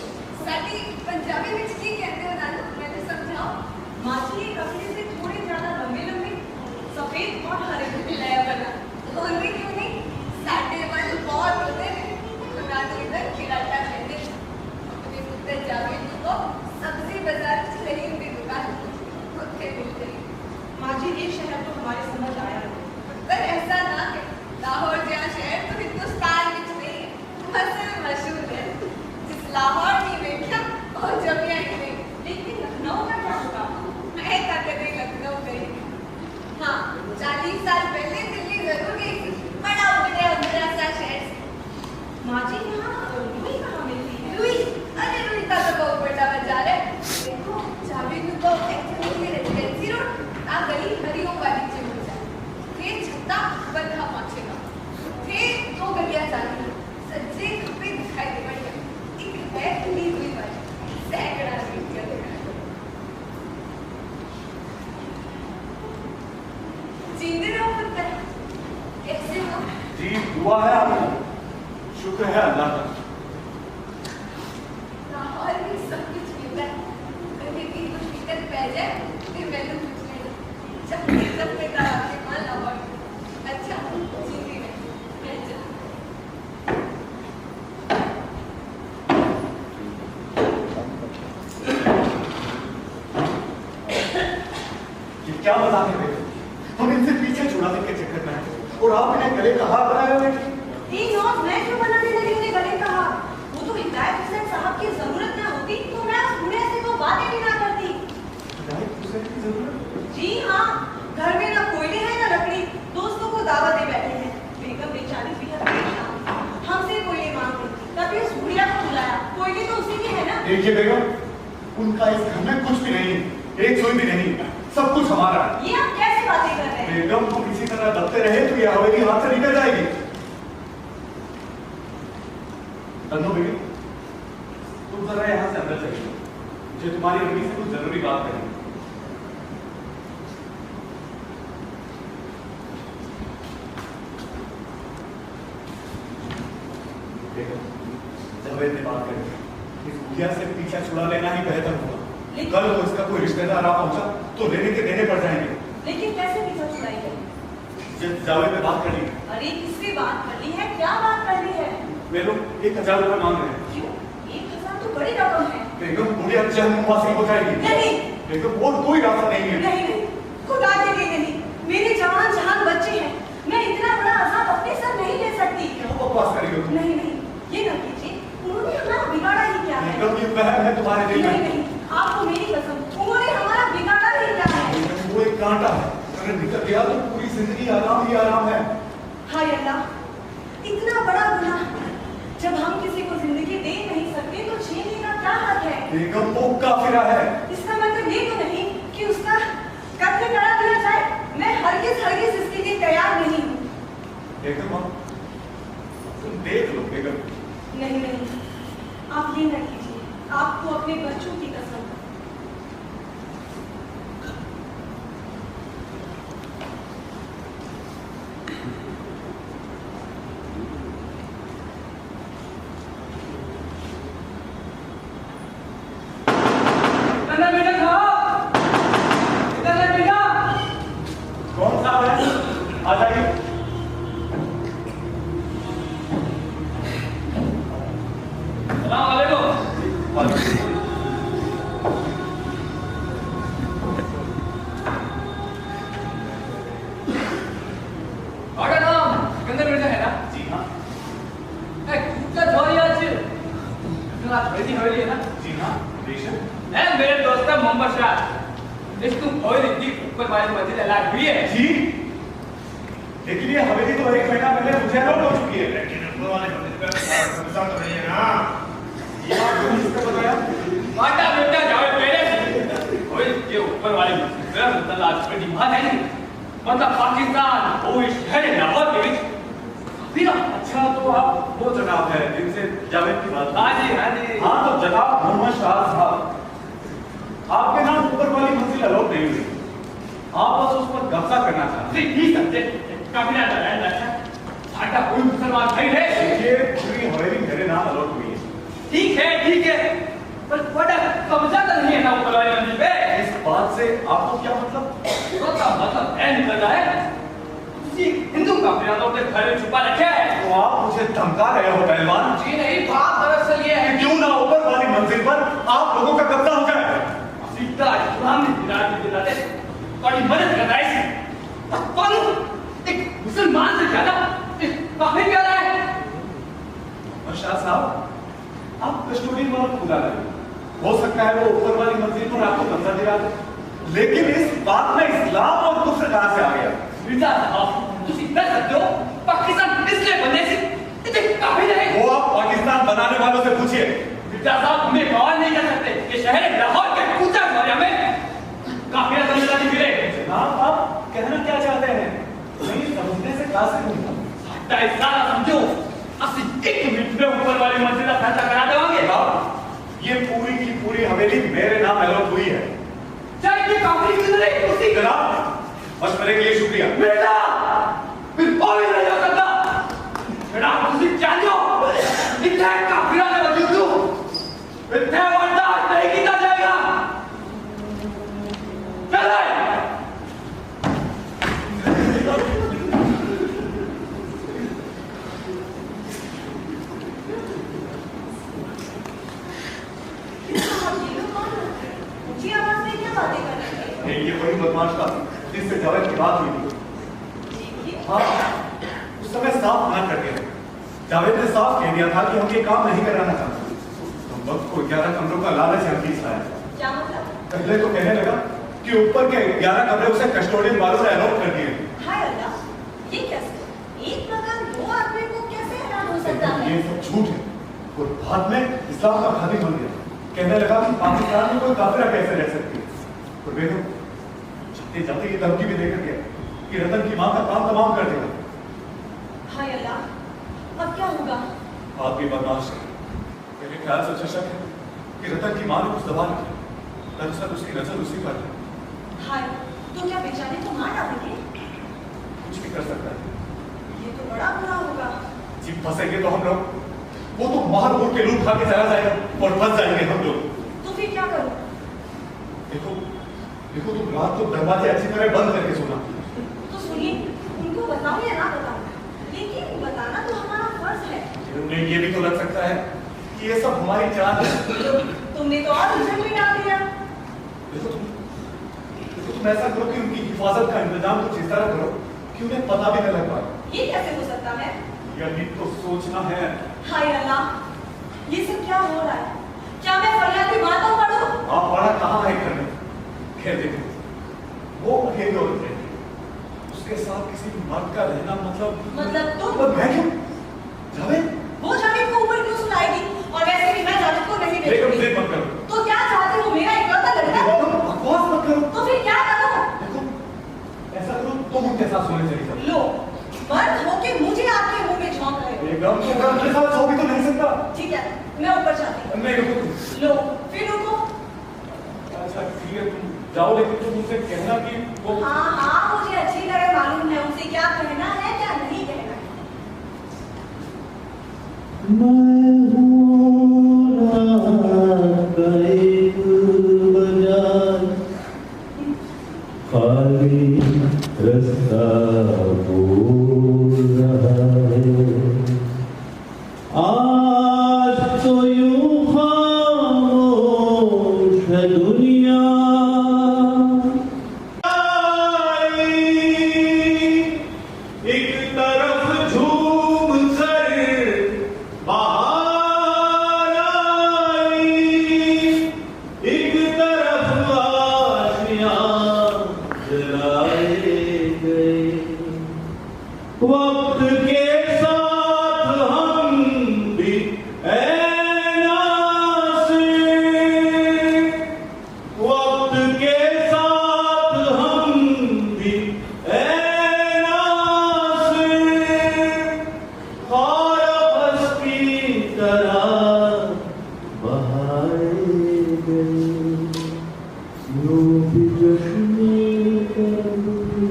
साड़ी पंजाबी में की कहते हो नानू, मैं तो समझाओ। माँ जी ये कपड़े से थोड़े ज्यादा लंबे लंबे सफेद और हरे रंग लाया बना। होंगे क्यों नहीं, साढ़े वाले बहुत होते हैं। तो नानू इधर खिलाता कहते अपने पुत्र जावेद को सब्जी बाजार से रहीम की दुकान उत्ते मिल गई। माँ जी ये शहर तो हमारे समझ आया है, पर ऐसा ना है। लाहौर जहाँ शहर तो हिंदुस्तान में नहीं है, मसल मशहूर है। जिस लाहौर की बेटियां और जमिया ही नहीं। लेकिन लखनऊ का क्या होगा? मैं कभी लखनऊ गई। हाँ, 40 साल पहले दिल्ली जरूर गई थी, बड़ा उतरा सा शहर से। माँ जी यहाँ रुई कहाँ मिलती है? रुई? अरे रुई का तो बहुत बड़ा बाजार है। देखो जावेद को एक्चुअली रेजिडेंसी रोड आ गली हरिओम वाली से मिल जाए। फिर छत्ता बंधा पहुंचेगा, फिर 2 गलियां जानी सज्जे खपे दिखाई दे बढ़िया। एक है खुली हुई वाली सैकड़ा रुपया दिखाई। जींदे रहो पुत्र, कैसे हो? जी दुआ है आपको, शुक्र है अल्लाह का। लाहौर में सब कुछ मिलता है, कभी भी कुछ दिक्कत पै जाए फिर मैंने पूछ लेना। सब पे का आपके मां लाहौर। अच्छा जींदी रहे, मैं चलूं। ये क्या मजाक है बेटा? हम इनसे पीछे छुड़ाने के चक्कर में हैं और आप इन्हें गले का हार बनाए हुए हैं। मैं क्यों बनाने लगी उन्हें गले का हार? वो तो हिदायत हुसैन साहब की जरूरत ना होती तो मैं उस बूढ़े से तो बातें भी ना करती। हिदायत हुसैन की जरूरत? जी हाँ, घर में ना कोयले हैं ना लकड़ी, दोस्तों को दावत दे बैठे हैं। बेगम बेचारी बेहद परेशान, हमसे कोयले मांग रही, तभी उस बुढ़िया को बुलाया। कोयले तो उसी के है ना। देखिए बेगम, उनका इस घर में कुछ भी नहीं, एक सुई भी नहीं, सब कुछ हमारा है। ये आप कैसे बातें कर रहे हैं? बेगम को किसी तरह दबते रहे तो ये हवेली हाथ से निकल जाएगी। तन्नो बेगम, तुम जरा यहाँ से अंदर चलिए, मुझे तुम्हारी अम्मी से कुछ जरूरी बात करनी है। बेगम, जावेद ने बात करी, इस बुढ़िया से पीछा छुड़ा लेना ही बेहतर होगा। कल को इसका कोई रिश्तेदार आ पहुंचा तो लेने के देने पड़ जाएंगे। लेकिन कैसे पीछा छुड़ाएंगे? जावेद ने बात कर ली। अरे किससे बात कर ली है? क्या बात कर ली है? वे लोग 1000 रुपए मांग रहे हैं। क्यों? 1000 तो बड़ी रकम है। बेगम बुढ़िया जहन्नुम वासी हो जाएगी। नहीं बेगम और कोई रास्ता नहीं है। नहीं, खुदा के लिए नहीं। मेरे जवान जहान बच्चे हैं, मैं इतना बड़ा अज़ाब अपने सर नहीं ले सकती। क्या बकवास कर रही हो तुम? नहीं, ये न कीजिए, उन्होंने हमारा बिगाड़ा ही क्या है? बेगम ये वहम है तुम्हारे दिल में। नहीं, आपको मेरी कसम, उन्होंने हमारा बिगाड़ा ही क्या है? वो एक कांटा है, अगर निकल गया तो पूरी जिंदगी आराम ही आराम है। हाय अल्लाह, इतना बड़ा गुनाह, जब हम किसी को जिंदगी दे नहीं सकते तो छीनने का क्या हक है? बेगम वो काफिरा है। इसका मतलब ये तो नहीं कि उसका कत्ल करा दिया जाए। मैं हरगिज इसके लिए तैयार नहीं हूँ। बेगम तुम देख लो बेगम। नहीं, आप ये न कीजिए, आपको अपने बच्चों की कसम। कौन सा है? आ जाइए। सलाम वालेकुम। आपका नाम सिकंदर मिर्जा है ना? जी हाँ। कुत्ता ज्वारी आज हवेली हवेली है ना? जी हाँ, बेशक। है मेरे दोस्त का मोहम्मद शाह। इसको हवेली दी ऊपर वाली मंजिल अलग हुई है। जी, लेकिन ये हवेली तो 1 महीना पहले मुझे अलॉट हो चुकी है। लेकिन ऊपर वाले मंजिल पर कब्जा तो नहीं है ना? ये बात क्यों किसने बताया? माता बेटा जावे पहले हवेली के ऊपर वाली मंजिल पर मतलब आज की डिमांड है नहीं। मतलब पाकिस्तान वो शहर लाहौर के बीच फिर अच्छा, तो आप वो जनाब है जिनसे जावेद की बात। हाँ जी हाँ जी। हाँ, तो जनाब मोहम्मद शाह साहब, आपके नाम ऊपर वाली मंजिल अलॉट नहीं हुई। आप बस उस पर कब्जा करना चाहते हैं। ठीक समझे काफी ना डराया जाता साटा कोई मुसलमान भाई है। ये पूरी हवेली मेरे नाम अलॉट हुई है। ठीक है पर बड़ा कब्जा तो नहीं है ना ऊपर वाली मंजिल पे। इस बात से आपको क्या मतलब? उसका मतलब है निकल रहा है किसी हिंदू का अपने घर में छुपा रखा है। तो आप मुझे धमका रहे हो पहलवान? जी नहीं, बात दरअसल ये है क्यों ना ऊपर वाली मंजिल पर आप लोगों का कब्जा हो जाए। सीधा इस्लाम ने दिलाते बड़ी मदद कर रहा है इसे। कौन एक मुसलमान से ज्यादा काफी क्या रहा है? शाह साहब, आप कस्टोडियन वाला खुदा रहे हो सकता है वो ऊपर वाली मंजिल पर आपको कब्जा दिला दे, लेकिन इस बात में इस्लाम और कुफ्र कहां से आ गया? मिर्जा साहब तुसी कर सकते हो पाकिस्तान इसलिए बनने से इतने काफी नहीं। वो आप पाकिस्तान बनाने वालों से पूछिए। मिर्जा साहब हमें गवाह नहीं कर सकते कि शहर लाहौर के पूजा एरिया में काफी समझदारी नहीं मिले। जनाब, आप कहना क्या चाहते हैं? नहीं समझने से कासिर हूं। हटा इशारा समझो, असली 1 मिनट में ऊपर वाली मंजिल का फैसला करा देवांगे। ये पूरी की पूरी हवेली मेरे नाम अलॉट हुई है। चाहे ये काफी क्यों नहीं उसी जनाब, मशवरे के लिए शुक्रिया। बेटा फिर कोई नहीं हो सकता। बेटा तुसी जानो इतना काफिरा ने वजूद दो इतने बर्दाश्त नहीं किया जाएगा। चले ऊंची आवाज में क्या बातें कर रहे थे? ये वही बदमाश था जिससे जावेद की बात हुई थी। हाँ, उस समय साफ मना कर दिया। जावेद ने साफ कह दिया था कि हम ये काम नहीं कराना चाहते। हम वक्त को 11 कमरों का लालच हकीस लाया। क्या मतलब? पहले तो कहने लगा कि ऊपर के 11 कमरे उसे कस्टोडियन वालों ने अलॉट कर दिए। हाय अल्लाह, ये कैसे? एक मकान 2 आदमी को कैसे हैरान हो सकता है? ये सब झूठ है। और बाद में इस्लाम का खादिम बन गया। कहने लगा कि पाकिस्तान में कोई काफिरा कैसे रह सकती है। और बेगम जाते जाते ये धमकी भी देकर गया कि रतन की मां का काम तमाम कर देगा। हाय अल्लाह, अब क्या होगा? आप भी बर्दाश्त करें। मेरे ख्याल से अच्छा शक है कि रतन की मां ने कुछ दबा रखा। दरअसल उसकी नजर उसी पर है। हाय, तो क्या बेचारे को मार डालेंगे? कुछ भी कर सकता है। ये तो बड़ा बुरा होगा। जी फंसेंगे तो हम लोग, वो तो मार मूर के लूट खा के चला जाएगा और फंस जाएंगे हम लोग। तो फिर क्या करूं? देखो देखो, तुम रात को दरवाजे अच्छी तरह बंद करके सोना। तो सुनिए, उनको बताऊं या ना बताऊं, लेकिन बताना तो हमारा फर्ज है। उन्हें ये भी तो लग सकता है कि ये सब हमारी चाल है। तुमने तो और उलझन में डाल दिया। देखो तुम ऐसा करो कि उनकी हिफाजत का इंतजाम कुछ इस तरह करो कि उन्हें पता भी न लग पाए। ये कैसे हो सकता है? यही तो सोचना है। हाय अल्लाह, ये सब क्या हो रहा है? क्या मैं फरियाद की बातों पढ़ूं? आप बड़ा कहाँ है घर में? खैर देखो, वो अकेले औरत है, उसके साथ किसी मर्द का रहना मतलब तुम? मैं क्यों? जावेद? वो जावेद को ऊपर क्यों सुनाएगी? और वैसे भी मैं जावेद को नहीं बेगम भेजूंगी। जिद मत करो। तो क्या चाहते हो, मेरा इकलौता लड़का हो? बेगम बकवास मत करो। तो फिर क्या करूं? देखो ऐसा करो तुम उनके साथ सोने चली जाओ। लो, मर्द होके मुझे आपके मुंह में झोंक रहे हो। बेगम तो मैं उनके साथ सो भी तो नहीं सकता। ठीक है, मैं ऊपर जाती हूँ। नहीं रुको तुम। लो, फिर रुको। अच्छा ठीक है, तुम जाओ, लेकिन तुम उनसे कहना कि वो हाँ, मुझे अच्छी तरह मालूम है उसे क्या कहना है क्या नहीं कहना है। मैं हूँ रात का एक बाजार, खाली रास्ता बोल रहा है। आज तो यूं खामोश है दुनिया, एक तरफ झूम कर बाहर वक्त के साथ हम भी ऐनासे, वक्त के साथ हम भी ऐनासे, खारस की तरह बहाए गए, यूं भी जश्न कभी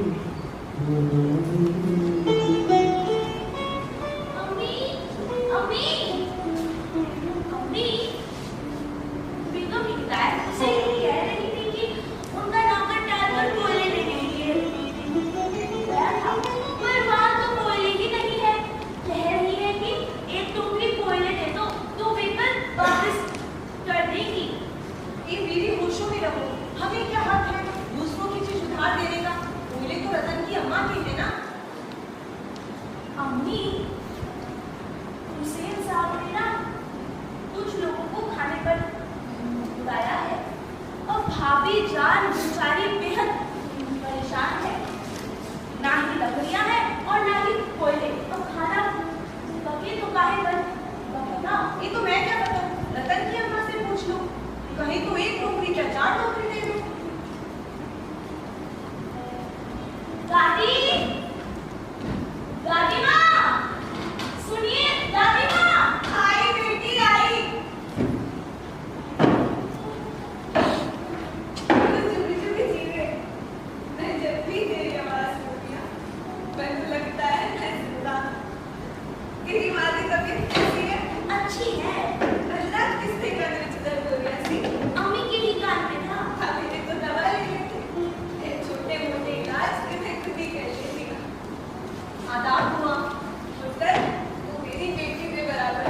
अम्मी, अम्मी, अम्मी, बेगम हिदायत हुसैन कह रही थी कि उनका नौकर टालवर कोयले लेने के लिए गया था, पर वहाँ तो कोयले ही नहीं है। कह रही है कि एक टोकरी कोयले दे दो तो वेतन वापस कर देगी। ये बीवी होशों में रहो, हमें क्या हक है दूसरों की चीज उधार देने का? कोयले तो रतन की अम्मा की है ना। अम्मी, हुसैन साहब ने ना कुछ लोगों को खाने पर बुलाया है और भाभी जान बेचारी बेहद परेशान है। ना ही लकड़ियां हैं और ना ही कोयले, और खाना पके तो काहे पर पकना। ये तो मैं क्या बताऊं, रतन की अम्मा से पूछ लो। कहीं तो एक टोकरी क्या 4 टोकरी दे दो। दादी, दादी माँ, सुनिए दादी माँ। आई बेटी आई। चुपी चुपी जीवे, मैं जब भी तेरी आवाज सुनती हूँ मुझे लगता है मैं जिंदा। तेरी माँ की तबीयत कैसी है? अच्छी है। अल्लाह किसने कान में दर्द हो गया सी? अम्मी के ही कान में था। अभी ने तो दवा ले ली थी। ये छोटे मोटे इलाज के मैं खुद ही कर लेती हूँ। आदाब हुआ पुत्र, तू मेरी बेटी के बराबर।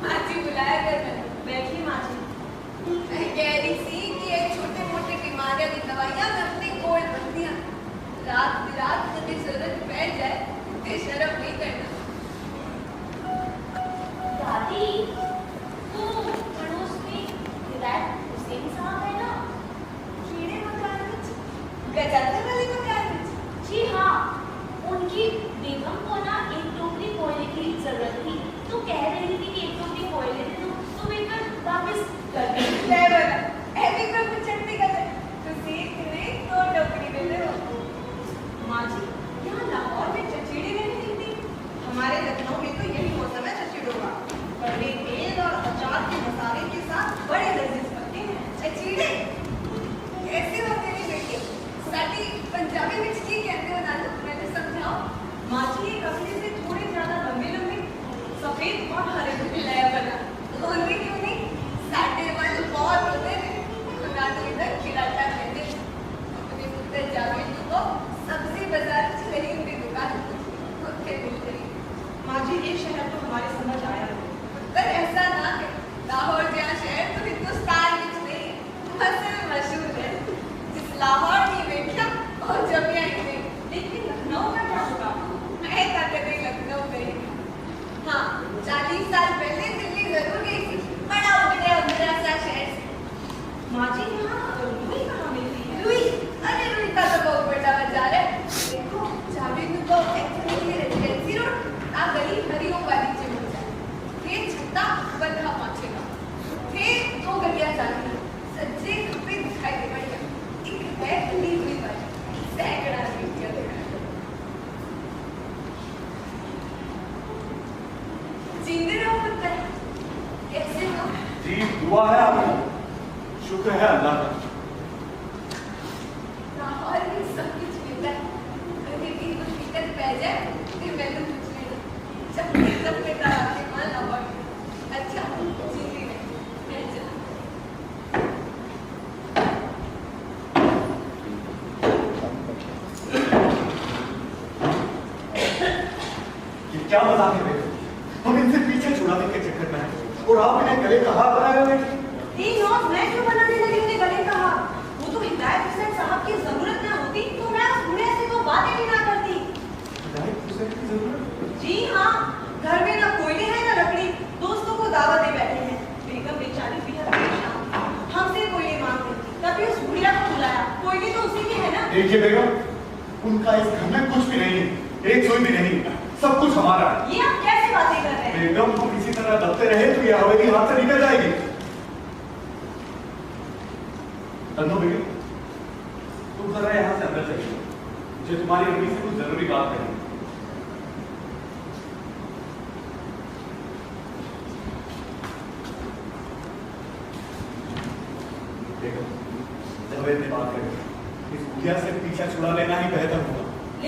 माँ जी बुलाया कर मैं बैठी। माँ जी मैं कह रही थी कि ये छोटे मोटे बीमारियां की दवाइयां मैं अपनी गोल्ड बनती हैं। रात बिरात मुझे जरूरत बैठ जाए मुझे शर्म नहीं करना। दादी, तो पड़ोस में हिदायत हुसैन साहब है ना? कीड़े मकान में गजाते वाली मकान में। जी हाँ, उनकी बेगम को ना एक टोकरी कोयले की जरूरत थी, तो कह रही थी कि एक टोकरी कोयले दे दो तो वेतन वापस कर देगी। ले बोला ऐसी कोई पुछती कर तो सीख नहीं तो टोकरी दे दे। माँ जी यहाँ लाहौर में चचीड़ी नहीं मिलती। हमारे लखनऊ में तो यही मौसम है चचीड़ों का। बड़े तेल और अचार के मसाले के साथ बड़े लजीज बनते हैं चचीड़े। कैसी हो तेरी बेटी? साटी पंजाबी में की कहते हो नानू, मैंने समझाओ। माँ जी ये कपड़े से थोड़े ज्यादा लंबे लंबे सफेद और हरे रंग लाया बना। और भी क्यों नहीं, साटे वाले बहुत होते हैं। खुदा तो इधर खिलाता कहते हैं। अपने पुत्र जावेद को सब्जी बाजार चली हुई दुकान उसके मिल गई। माँ जी ये शहर तो हमारे समझ आया है, पर ऐसा ना है। लाहौर जहाँ शहर तो हिंदुस्तान में नहीं मशहूर मशहूर है। जिस लाहौर की बेटियां और जमिया ही नहीं, लेकिन लखनऊ का क्या होगा? मैं कभी लखनऊ गई। हाँ 40 साल पहले दिल्ली जरूर गई थी, बड़ा उगड़ा सा शहर। माँ जी यहाँ रुई कहाँ मिलती है? रुई, अरे रुई का तो बहुत बड़ा बाजार है। देखो जावेद को एक्चुअली रेजिडेंसी रोड आ गली हरिओम वाली से मिल जाए। फिर छत्ता बंधा पहुंचेगा, फिर 2 गलियां जानी सज्जे खप्पे दिखाई दे बढ़िया। एक है खुली हुई बात, सैकड़ा रुपया देगा। जिंदे रहो पुत्र, कैसे हो? जी दुआ है आपकी, शुक्र है अल्लाह का। लाहौर में सब कुछ मिलता है। कभी भी कुछ दिक्कत पै जाए फिर मैंने पूछ लेना। जब बेटा आपके मां लाहौर में। अच्छा जिंदगी में मैं चला। ये क्या मजाक है बेटे? हम इनसे पीछे छुड़ाने के चक्कर में हैं और आप इन्हें गले का हार बनाए हुए हैं। मैं क्यों बनाने लगी उन्हें गले का हार? वो तो हिदायत हुसैन साहब की जरूरत ना होती तो मैं उस बूढ़े से तो बातें भी ना करती। हिदायत हुसैन की जरूरत? जी हाँ, घर में ना कोयले है ना लकड़ी, दोस्तों को दावत दे बैठे हैं। बेगम बेचारी बेहद परेशान, हमसे कोयले मांग रही थी, तभी उस बुढ़िया को बुलाया। कोयले तो उसी के है ना। देखिए बेगम, उनका इस घर में कुछ भी नहीं है। एक सुई भी नहीं, सब कुछ हमारा है। ये आप कैसी बातें कर रहे हैं? बेगम तुम इसी तरह दबते रहे तो ये हवेली हाथ से निकल जाएगी। तन्नो बेगम, तुम जरा यहाँ से अंदर चलिए, मुझे तुम्हारी अम्मी से कुछ जरूरी बात करनी है। बेगम, जावेद ने बात करी, इस बुढ़िया से पीछा छुड़ा लेना ही बेहतर होगा।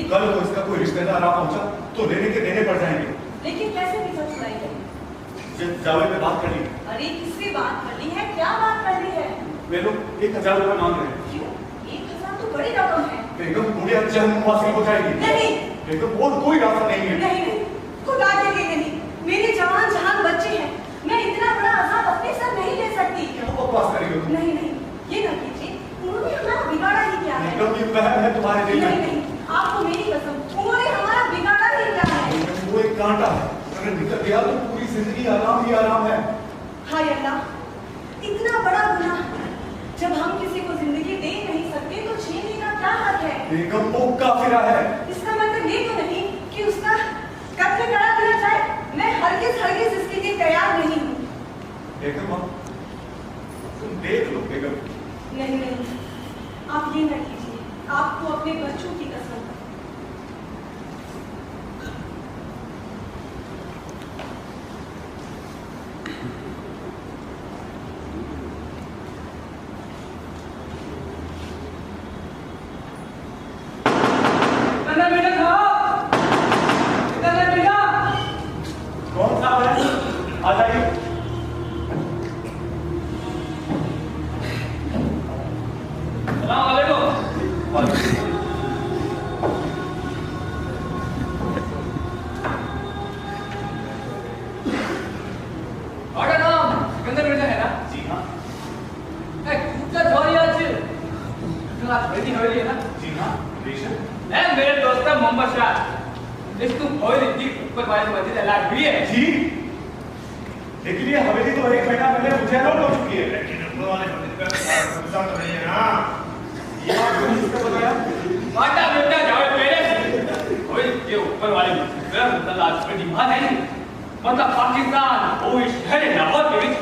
कल को इसका कोई रिश्तेदार आ पहुंचा तो लेने के देने पड़ जाएंगे। लेकिन कैसे पीछा छुड़ाएंगे? जावेद ने बात कर ली। अरे किससे बात कर ली है? क्या बात कर ली है? वे लोग 1000 रुपए मांग रहे हैं। क्यों? 1000 तो बड़ी रकम है। बेगम बुढ़िया जन्म वासी हो जाएगी। नहीं बेगम और कोई रास्ता नहीं है। नहीं नहीं, खुदा के लिए नहीं। मेरे जवान जहान बच्चे हैं, मैं इतना बड़ा अज़ाब अपने सर नहीं ले सकती। क्यों बकवास कर रही हो? नहीं नहीं, ये ना कीजिए, उन्होंने हमारा बिगाड़ा ही क्या है? बेगम ये वहम है तुम्हारे दिल नहीं में। नहीं, आपको मेरी कसम, उन्होंने हमारा बिगाड़ा ही क्या है? वो एक कांटा है, अगर निकल गया तो पूरी जिंदगी आराम ही आराम है। हाय अल्लाह, इतना बड़ा गुनाह जब हम किसी को जिंदगी दे नहीं सकते तो छीनने का क्या हक है? बेगम वो काफिरा है। इसका मतलब ये तो नहीं कि उसका कत्ल करा दिया जाए। मैं हरगिज़ इसके लिए तैयार नहीं हूँ। बेगम तुम देख लो बेगम। नहीं नहीं, आप ये न कीजिए, आपको अपने बच्चों की कसम। कौन सा है? आ जाइए। सलाम वालेकुम। आपका नाम सिकंदर मिर्जा है ना? जी हाँ। कुछ छोरी आज हवेली है ना? जी हाँ बेशक। मेरे दोस्त मोहम्मद शाह, तुम हवेली थी ऊपर वाली मस्जिद अलग हुई है जी, लेकिन ये हवेली तो 1 महीना पहले मुझे अलॉट हो चुकी है। लेकिन ऊपर वाले मस्जिद का कब्जा तो नहीं है ना। ये बात क्यों किसने बताया? बाटा बेटा जाओ पहले ओए ये ऊपर वाले मस्जिद पे मुसल्ला बड़ी बात है नहीं, मतलब पाकिस्तान वो शहर लाहौर के बीच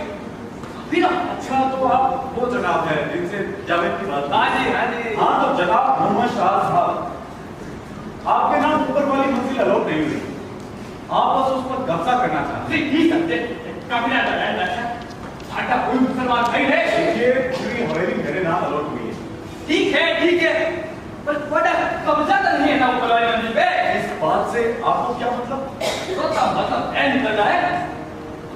फिर। अच्छा तो आप वो जनाब है जिनसे जावेद की बात। हाँ जी हाँ जी। हाँ तो जनाब मोहम्मद शाह साहब, आपके नाम ऊपर वाली मंजिल अलॉट नहीं हुई, आप बस उस पर कब्जा करना चाहते हैं। ठीक समझे, काफिला लगाया जाता है, साटा कोई मुसलमान भाई है। ये पूरी हवेली मेरे नाम अलॉट हुई है। ठीक है, पर बड़ा कब्जा तो नहीं है ना ऊपर वाली मंजिल पे। इस बात से आपको क्या मतलब? मतलब ऐ निकल रहा है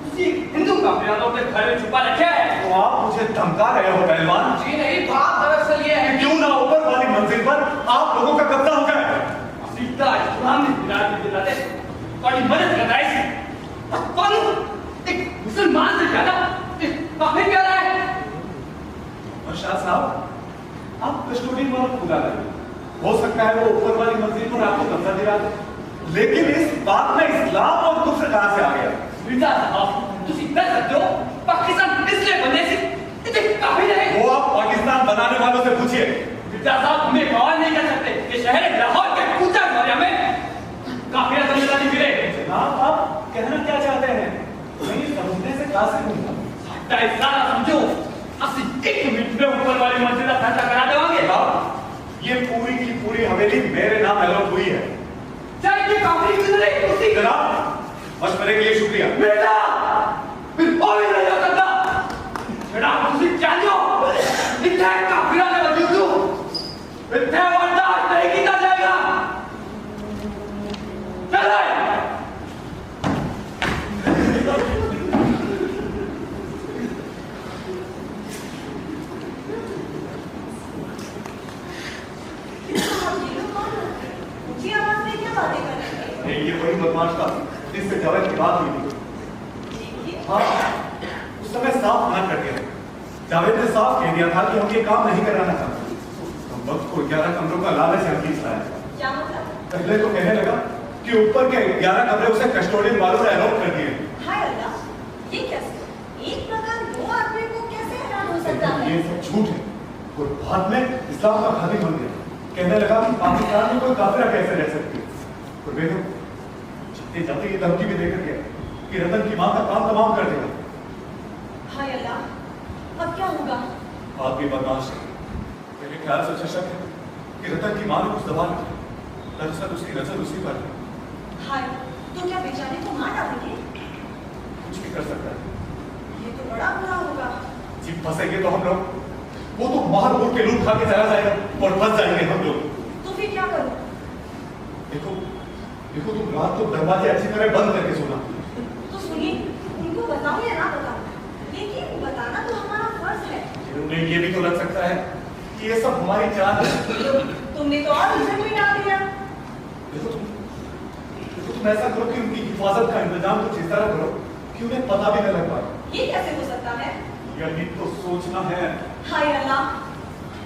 किसी हिंदू काफिला लोग ने घर में छुपा रखा है। तो आप मुझे धमका रहे हो पहलवान? जी नहीं, बात दरअसल ये है क्यों ना ऊपर वाली मंजिल पर आप लोगों का कब्जा हो जाए। सीधा इस्लाम ने दिलाते बड़ी मदद कर रहा है। कौन एक मुसलमान से ज्यादा काफी प्यारा है। और शाह साहब, आप कस्टोडियन वालों को बुला रहे हो सकता है वो ऊपर वाली मंजिल पर आपको कब्जा दिला दे, लेकिन इस बात में इस्लाम और कुफ्र कहां से आ गया? मिर्जा साहब, तुम इतना सकते हो पाकिस्तान इसलिए बनने से इतने काफी नहीं। वो आप पाकिस्तान बनाने वालों से पूछिए। मिर्जा साहब, हमें गौर नहीं कर सकते कि शहर लाहौर के ऊंचा दौरिया में काफिला समझता नहीं फिरे। जनाब आप कहना क्या चाहते हैं? मैं समझने से कासिर हूं। साटा इशारा समझो, असली 1 मिनट में ऊपर वाली मंजिल का फैसला करा देवांगे। ये पूरी की पूरी हवेली मेरे नाम अलॉट हुई है। चाहे ये काफी गुजरे उसी जनाब मशवरे के लिए शुक्रिया। बेटा फिर और नहीं हो सकता। बेटा तुझे जानो इतना काफिला ने वजूद दो इतना बर्दाश्त नहीं किया जाएगा। चले ऊंची आवाज में क्या बातें कर रहे थे? ये वही बदमाश था जिससे जावेद की बात हुई थी। हाँ, उस समय साफ मना कर दिया। जावेद ने साफ कह दिया था कि हम ये काम नहीं कराना चाहते। हम वक्त को 11 कमरों का लालच हकीक लाया। क्या मतलब? पहले तो कहने लगा कि ऊपर के 11 कमरे उसे कस्टोडियन वालों ने अलॉट कर दिए। हाय अल्लाह, ये कैसे? एक मकान 2 आदमी को कैसे हैरान हो सकता है? ये सब झूठ है। और बाद में इस्लाम का खादिम बन गया। कहने लगा कि पाकिस्तान में कोई काफिला कैसे रह सकती है। और बेगम जाते जाते ये धमकी भी देकर गया कि रतन की मां का काम तमाम कर देगा। हाय अल्लाह, अब क्या होगा? आप भी बर्दाश्त है। मेरे ख्याल से अच्छा शक है कि रतन की मां ने कुछ दबा लिया। दरअसल उसकी नजर उसी पर है। हाय, तो क्या बेचारे को मार डालेंगे? कुछ भी कर सकता है। ये तो बड़ा बुरा होगा। जी फंसेंगे तो हम लोग, वो तो मार बोल के लूट खा के चला जाएगा और फंस जाएंगे हम लोग। तो फिर क्या करूं? देखो देखो तुम रात को दरवाजे अच्छी तरह बंद करके सोना। तो सुनिए, उनको बताऊं या ना बताऊं, लेकिन बताना तो हमारा फर्ज है। उन्हें ये भी तो लग सकता है कि ये सब हमारी चाल है। तुमने तो और उलझन में डाल दिया। देखो तुम ऐसा करो कि उनकी हिफाजत का इंतजाम कुछ इस तरह करो कि उन्हें पता भी न लग पाए। ये कैसे हो सकता है? यही तो सोचना है। हाय अल्लाह,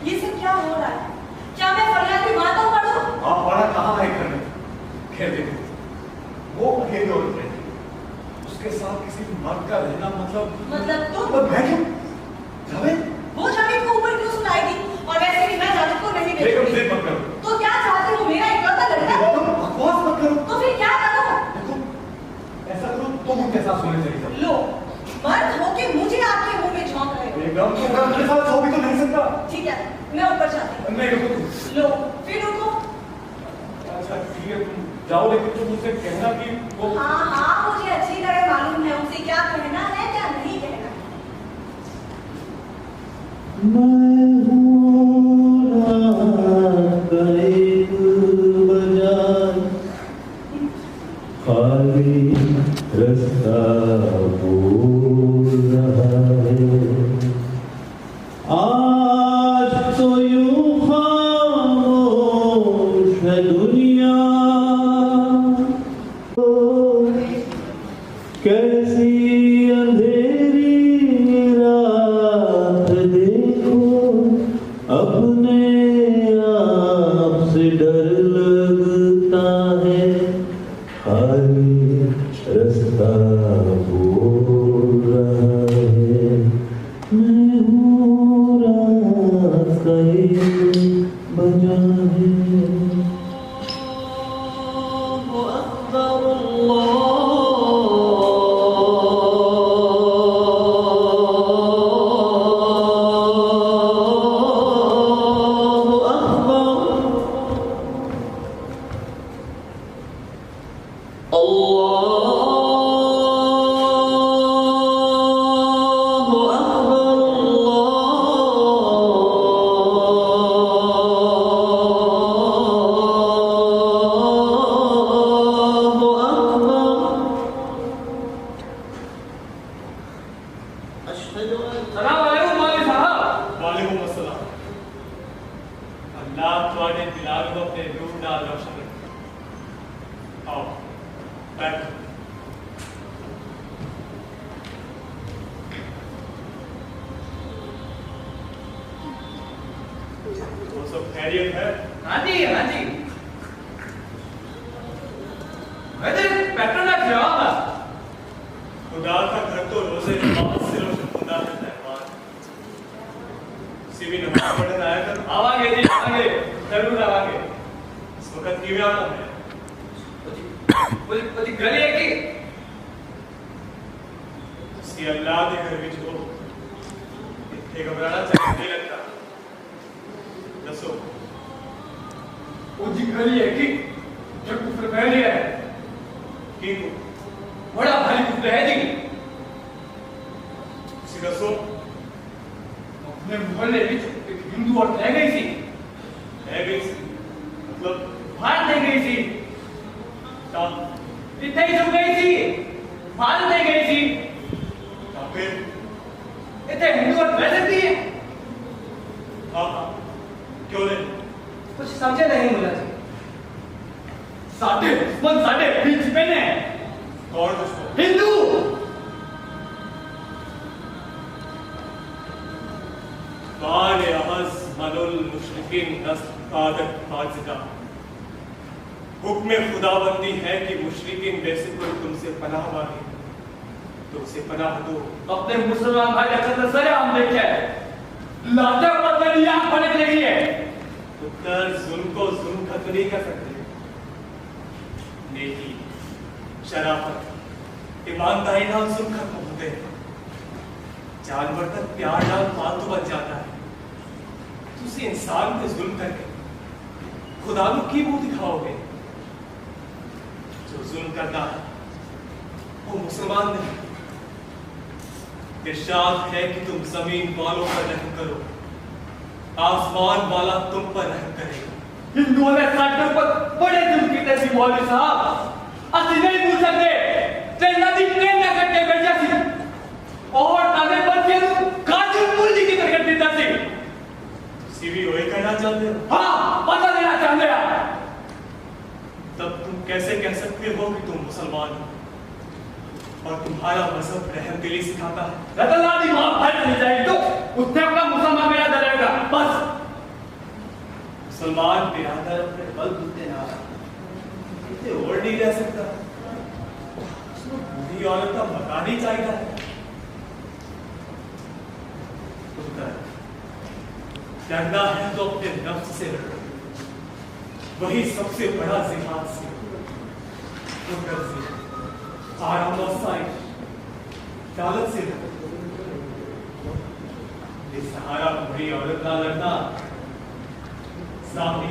ये सब क्या हो रहा है? क्या मैं फरियादी बातों पढ़ूं? आप पढ़ा कहाँ है घर में? खैर देखो, वो अकेले औरत रहती, उसके साथ किसी मर्द का रहना मतलब तुम? पर मैं क्यों? जावेद? वो जावेद को ऊपर क्यों सुनाएगी? और वैसे भी मैं जावेद को नहीं बेगम भेजूंगी। जिद मत करो। तो क्या चाहते हो, मेरा इकलौता लड़का? बेगम बकवास मत करो। तो फिर क्या करूं? देखो ऐसा करो तुम उनके साथ सोने चली जाओ। लो, मर्द होके मुझे आपके मुंह में झोंक रहे हो। बेगम तुम उनके साथ सो भी तो नहीं सकता। ठीक है, मैं ऊपर जाती हूँ। नहीं रुको। लो, फिर रुको। अच्छा ठीक है तुम जाओ, लेकिन तुम मुझसे कहना कि वो हाँ, मुझे अच्छी तरह मालूम है उसे क्या कहना है क्या नहीं कहना है। मैं हूँ रात का एक बाजार, खाली रास्ता बोल रहा है। आज तो यूं खामोश है दुनिया, कैसी अंधेरी रात देखो, अपने आप से डर लगता है। खाली रास्ता बोल रहा है, मैं हूँ रात का एक बाजार है। सलाम अलैकुम मौलवी साहब। वालेकुम अस्सलाम। अल्लाह तुम्हारे दिलाग को अपने नूर नाल रोशन रखे। आओ बैठो। वो सब खैरियत है? हाँ जी हाँ जी। मैं तो पेट्रोल जवाब है। खुदा का घर तो रोजे नमाज से रोशन होता है मेहमान। भी नमाज पढ़ने आया कर। आवांगे जी आवांगे, जरूर आवांगे। इस वक्त किਵੇਂ आना है? वो गली है कि सी अल्लाह के घर विच हो इत्थे घबराना चाहिए लगता। दसो वो जी गली है कि जो कुफर फैल रहा है की को बड़ा भारी कुफर है जी। सी दसो अपने मोहल्ले में एक हिंदू औरत रह गई थी। है गई सी मतलब भाग नहीं गई थी, ता इतने ही चुप गई थी, भाग नहीं गई थी। ता फिर इतने हिंदू औरत रह सकती है? हाँ क्यों नहीं? कुछ समझे नहीं मुला जी। साढ़े दुश्मन साढ़े बीच में ने कौन दुश्मन? हिंदू। बाल अहस मनुल मुशरिकिन नस्ल आदत फाजिदा। हुक्म खुदाबंदी है कि मुशरिकिन वैसे कोई तुमसे पनाह मांगे तो उसे पनाह दो। अपने मुसलमान भाई का कत्ल सरेआम देखे लाते पर मेरी आंख फटक लगी है। उत्तर जुल्म को जुल्म खत्म नहीं कर सकते। नेकी, शराफत, ईमानदारी नाम सुन खत्म होते हैं। जानवर तक प्यार नाम फालतू बन जाता है। तुसी इंसान पे जुल्म करके खुदा को की मुंह दिखाओगे? जो जुल्म करता है वो मुसलमान नहीं। इरशाद है कि तुम जमीन वालों पर रहम करो, आसमान वाला तुम पर रहम करेगा। हिंदुओं ने साठों पर बड़े जुल्म कीते सी मौलवी साहब। असि नहीं भूल सकते ते नदी प्रेम न करके बैठ जासी और ताने बच्चे काजल मुल्ली की तरह देता सी। तुसी भी वही कहना चाहते हो? हाँ, पता देना चाहते हैं। तब तुम कैसे कह सकते हो कि तुम मुसलमान हो और तुम्हारा मजहब रहम दिली सिखाता है? रतनलाल मां फट नहीं जाएगी तो उसने अपना मुसलमान मेरा डरेगा बस। मुसलमान बिरादर अपने बलबूते ना इतने और नहीं रह सकता। उसको बूढ़ी औरत का मकान ही चाहिए। डरना है तो अपने नफ्स से लड़ो, वही सबसे बड़ा जिहाद से। आराम और साइड दौलत से सहारा बूढ़ी औरत का लड़ना सामने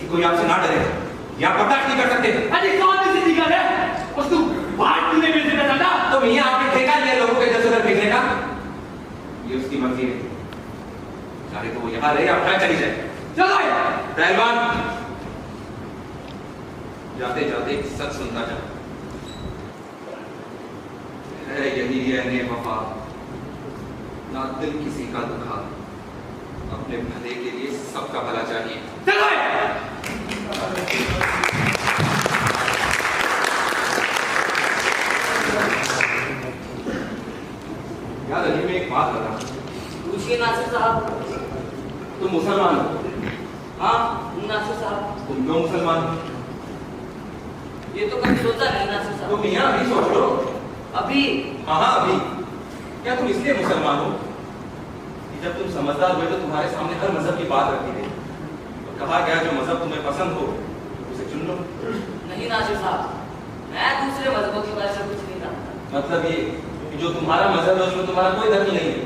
कोई आपसे ना डरे या बर्दाश्त नहीं कर सकते। अरे कौन सी दिक्कत है? और तू बात क्यों नहीं भेजना चाहता? तो भैया आपने ठेका लिया लोगों के इधर उधर फेंकने का, ये उसकी मर्जी है। चाहे तो वो यहाँ रहे या उठा चली जाए। चलो पहलवान, जाते जाते एक सच सुनता जा, है यही है ने वफा, ना दिल किसी का दुखा, अपने भले के लिए सबका भला चाहिए। चलो यार अली में एक बात बता, पूछिए नासिर साहब। तुम मुसलमान हो? हाँ नासिर साहब। तुम क्यों मुसलमान हो? ये तो कभी सोचा नहीं नासिर साहब। तो मियाँ अभी सोच लो। अभी? हाँ अभी। क्या तुम इसलिए मुसलमान हो कि जब तुम समझदार हुए तो तुम्हारे सामने हर मजहब की बात रखी गई और कहा गया जो मजहब तुम्हें पसंद हो उसे चुन लो? नहीं नासिर साहब, मैं दूसरे मजहबों के बारे में कुछ नहीं जानता। मतलब ये कि जो तुम्हारा मजहब है उसमें तुम्हारा कोई दखल नहीं है,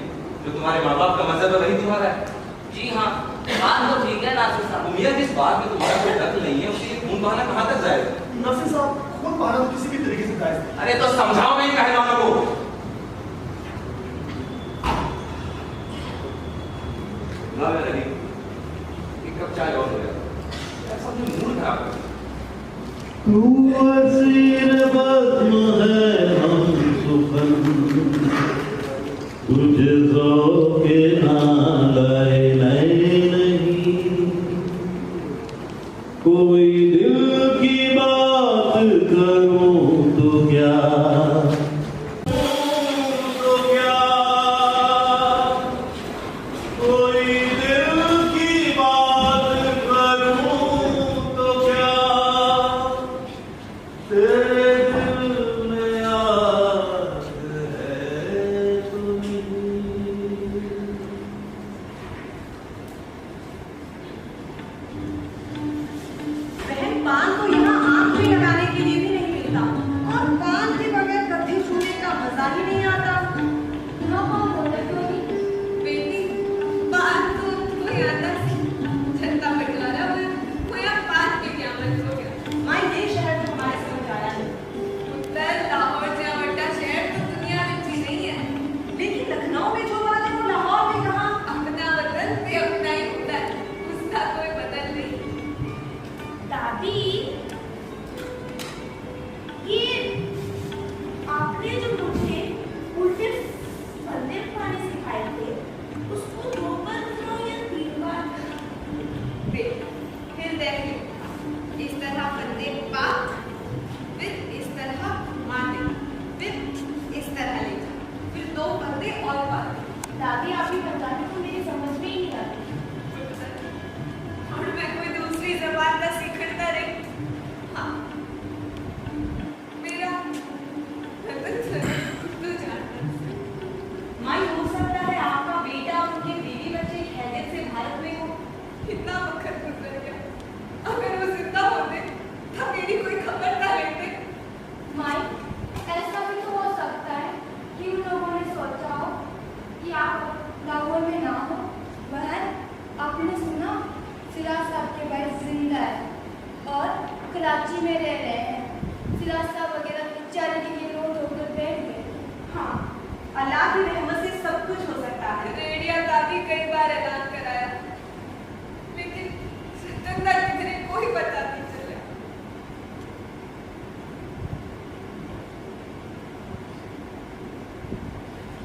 जो तुम्हारे माँ बाप का मजहब है वही तुम्हारा है। जी हाँ, बात तो ठीक है नासिर साहब। मियाँ जिस बात में तुम्हारा कोई दखल नहीं है उसके लिए खून बहाना कहाँ तक जाएगा? नासिर साहब, खून बहाना तो किसी भी तरीके से जायज नहीं। अरे तो समझाओ मेरी पहलवानों को। ना मेरा नहीं, एक कप चाय और हो गया, समझो मूड खराब है। तू असीर बज़्म है हम सुखन, तुझे ज़ौक़े नालाए नहीं, कोई दिल की बात करूं तो क्या कोई दिल की बात करूं तो क्या, तेरे दिल में याद है तुम्हें। बहन, पान तो यहाँ आंख में लगाने के लिए भी नहीं मिलता और पान के बगैर कभी छूने का मजा ही नहीं आता। बेटी, पान तो कोई आता सी जनता बटवारा हुआ, कोई आप पान के क्या मतलब हो गया? माँ, ये शहर तो हमारे समझ आया है। उत्तर लाहौर से बड़ा शहर तो दुनिया में चीज नहीं है, लेकिन लखनऊ में जो बात है वो लाहौर में कहाँ? अपना वतन पे अपना ही होता है, उसका कोई बदल नहीं। दादी, ये आपने जो मुझे उल्टे फंदे पाने सिखाए थे, उसको 2 बार सुनो या 3 बार? फिर देखिए, इस तरह फंदे पा, फिर इस तरह मारने, फिर इस तरह ले जा, फिर 2 फंदे और पा। दादी, आप ही बताने को मेरी समझ में ही नहीं आती। और मैं कोई दूसरी जबान का सीखता रही। हाँ, मेरा तू जानता है। माँ, हो सकता है आपका बेटा और उनके बीवी बच्चे खैरियत से भारत में हो। कितना वक्त गुजर गया, अगर वो जिंदा होते तब मेरी कोई खबर ना लेते। माई, ऐसा भी तो हो सकता है कि उन लोगों ने सोचा हो कि आप लाहौर में ना हो। बहन, आपने सुना सिराज साहब के भाई जिंदा है और कराची में रह रहे हैं। सिराज साहब वगैरह चैरिटी के लोग होकर बैठ गए। हाँ, अल्लाह की रहमत से सब कुछ हो सकता है। रेडिया का भी कई बार ऐलान कराया, लेकिन सतंदर कितने कोई पता नहीं चला।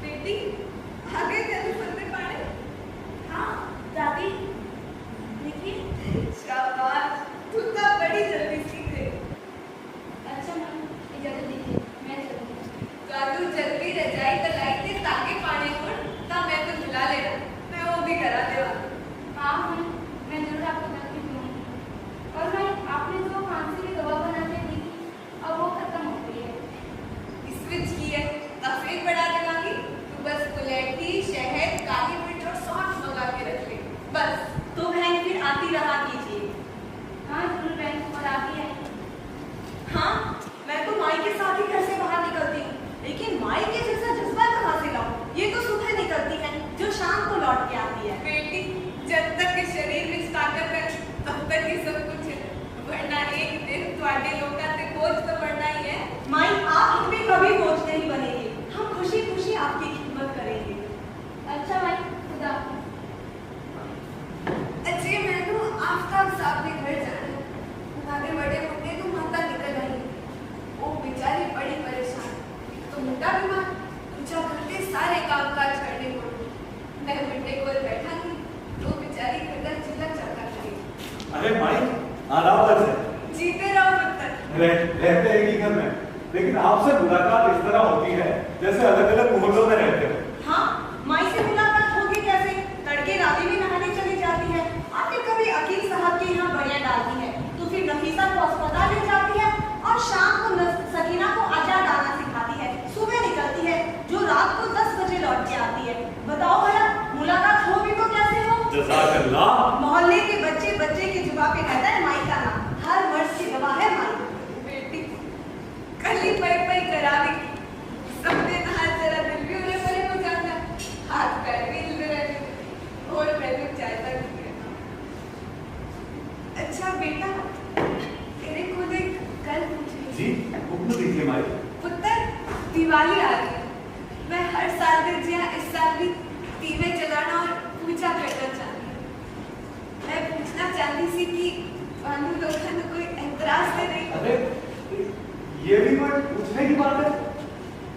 बेटी, आगे तेरे फंदे पाने? हाँ दादी, देखिए। शाबाश, तू तो बड़ी जल्दी सीख गई। काम काज करने को। मैं मुंडे को बैठा थी तो बेचारी गर्दन चिल्ला चढ़ा रही। अरे माई आराम से जीते रहो पुत्र। रहते हैं कि घर में, लेकिन आपसे मुलाकात इस तरह होती है जैसे अलग अलग मोहल्लों में रहते हो। हाँ, माई से मुलाकात होगी कैसे? तड़के रावी में नहाने चली जाती है, आखिर कभी अकील साहब के यहाँ बढ़िया डालती है, तो फिर नफीसा को अस्पताल ले जाती है और शाम को सकीना को अचार डालना सिखाती है। सुबह निकलती है जो रात को 10 बजे लौट के आती है। बताओ भला मुलाकात हो भी तो कैसे हो? जज़ाकल्लाह। मोहल्ले के बच्चे बच्चे के जुबान पे रहता है माई का नाम, हर वर्ष की गवाह है माई। बेटी कली पई पई करावी सबने नहा जरा दिल भी उन्हें परे हो जाता है, हाथ पैर भी हिलते रहते हैं और मैं तो चाय तक नहीं रहता। अच्छा बेटा तेरे खुद एक कल पूछी जी हुक्म दीजिए माई। पुत्र दिवाली आ रही है, मैं हर साल दर्जिया इस साल भी दीवे जलाना और पूजा करना चाहती हूँ। मैं पूछना चाहती थी कि वालू लोगों ने कोई एतराज तो नहीं? अरे ये भी कोई पूछने की बात है?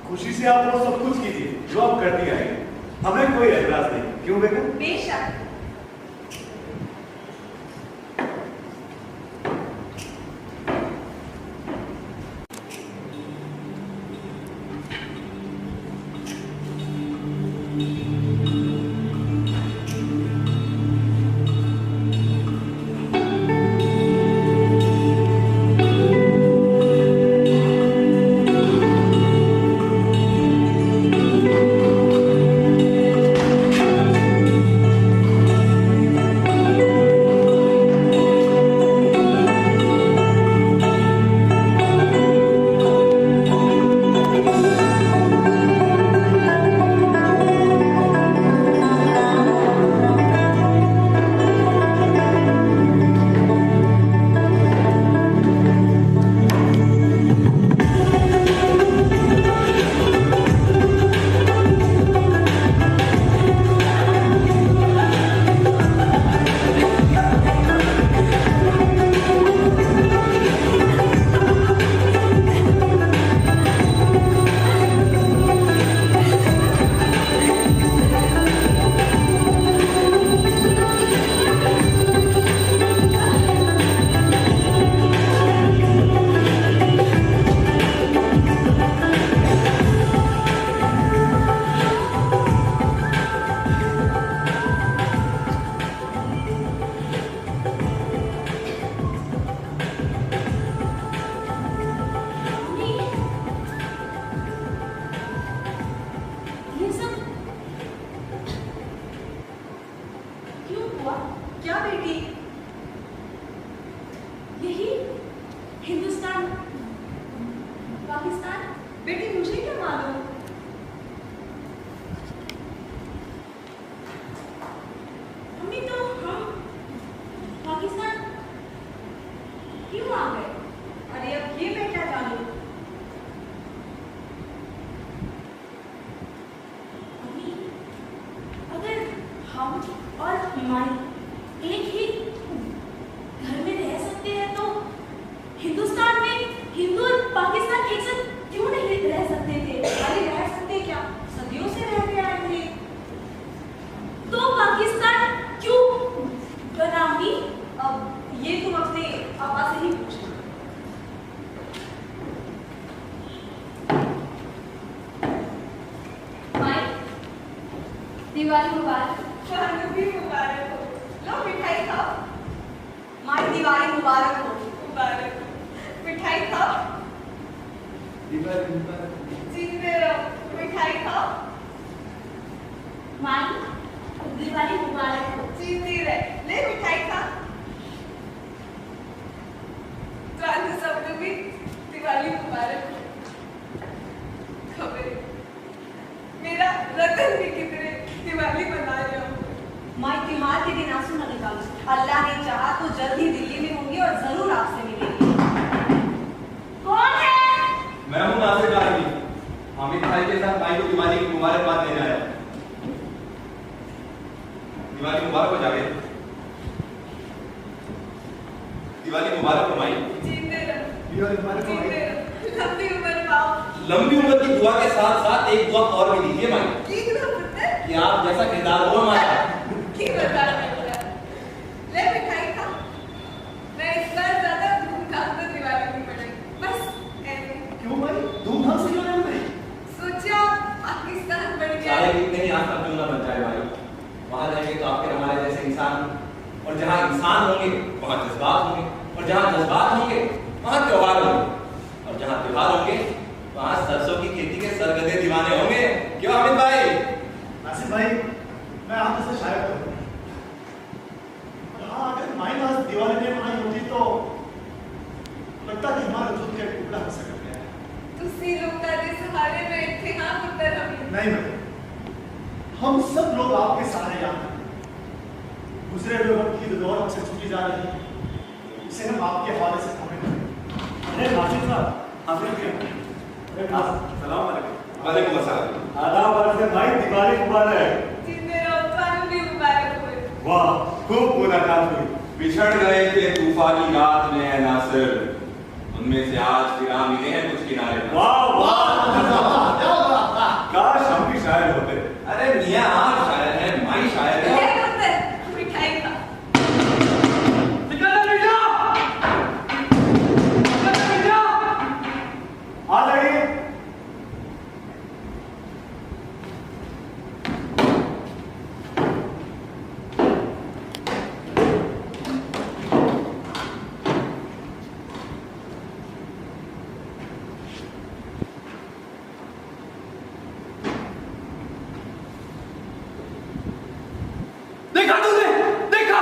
खुशी से आप वो सब कुछ कीजिए जो आप करती आई हैं, हमें कोई एतराज नहीं। क्यों बेटा? बेशक। दिवाली मुबारक। शानू भी मुबारक हो। लो मिठाई खाओ। माई दिवाली मुबारक हो। मुबारक हो। मिठाई खाओ। दिवाली मुबारक। जीते रहो। मिठाई खाओ। माई दिवाली मुबारक हो। जीती रहे। ले मिठाई खा। तो सबको भी दिवाली मुबारक हो। खबर मेरा रतन भी कितने दिवाली मना रहे हो। माई त्योहार के दिन आंसू न निकालो। अल्लाह ने चाहा तो जल्द ही दिल्ली में होंगे और जरूर आपसे मिलेंगे। कौन है? मैं हूँ नासिर आदमी। हामिद भाई के साथ भाई को दिवाली की मुबारकबाद देने आया। दिवाली मुबारक हो जावेद। दिवाली मुबारक हो माई। जीते रहो। दिवाली मुबारक हो जीते माई। रहो। लंबी उम्र पाओ। लंबी उम्र की दुआ के साथ साथ एक दुआ और भी दीजिए माई। एकदम कि आप जैसा किरदार हो हमारा। की बता रहा ले मिठाई खा। मैं इस बार ज्यादा धूमधाम से दिवाली नहीं मनाई, बस ऐसे। क्यों भाई, धूमधाम से क्यों नहीं मनाई? सोचा पाकिस्तान बढ़ गया। चाहे कितने ही आंख क्यों ना बन जाए भाई, वहां रहेंगे तो आपके हमारे जैसे इंसान, और जहाँ इंसान होंगे वहाँ जज्बात होंगे, और जहाँ जज्बात होंगे वहाँ त्योहार होंगे, और जहाँ त्योहार होंगे वहाँ सरसों की खेती के सरगदे दीवाने होंगे। क्यों अमित भाई? आसिफ भाई, मैं आप जैसे शायद हूँ। हाँ, अगर माई आज दिवाली में मनाई होती तो लगता कि हमारा वजूद का एक टुकड़ा हो सकता है। तुसी लोग तारे सहारे में थे, हाँ पुत्र हम। नहीं भाई, हम सब लोग आपके सहारे यहाँ हैं। गुजरे हुए वक्त की दौर हमसे छूटी जा रही है, इसे हम आपके हवाले से थामे रखें। अरे नासिर साहब, हाजिर किया। सलाम अलैकुम। वालेकुम अस्सलाम। आदाब अर्ज़ है भाई, दिवाली मुबारक। जिंदे रहो, तानू भी मुबारक हो। वाह, खूब मुलाकात हुई। बिछड़ गए थे तूफानी रात में नासिर, उनमें से आज फिर आ मिले हैं कुछ किनारे पर। वाह वाह, काश हम भी शायर होते। अरे मियाँ आप शायर हैं, माई शायर है। ले पुत्र, मिठाई खा। निकलना बेटा, निकलना बेटा। आ जाइए। देखा तूने, देखा,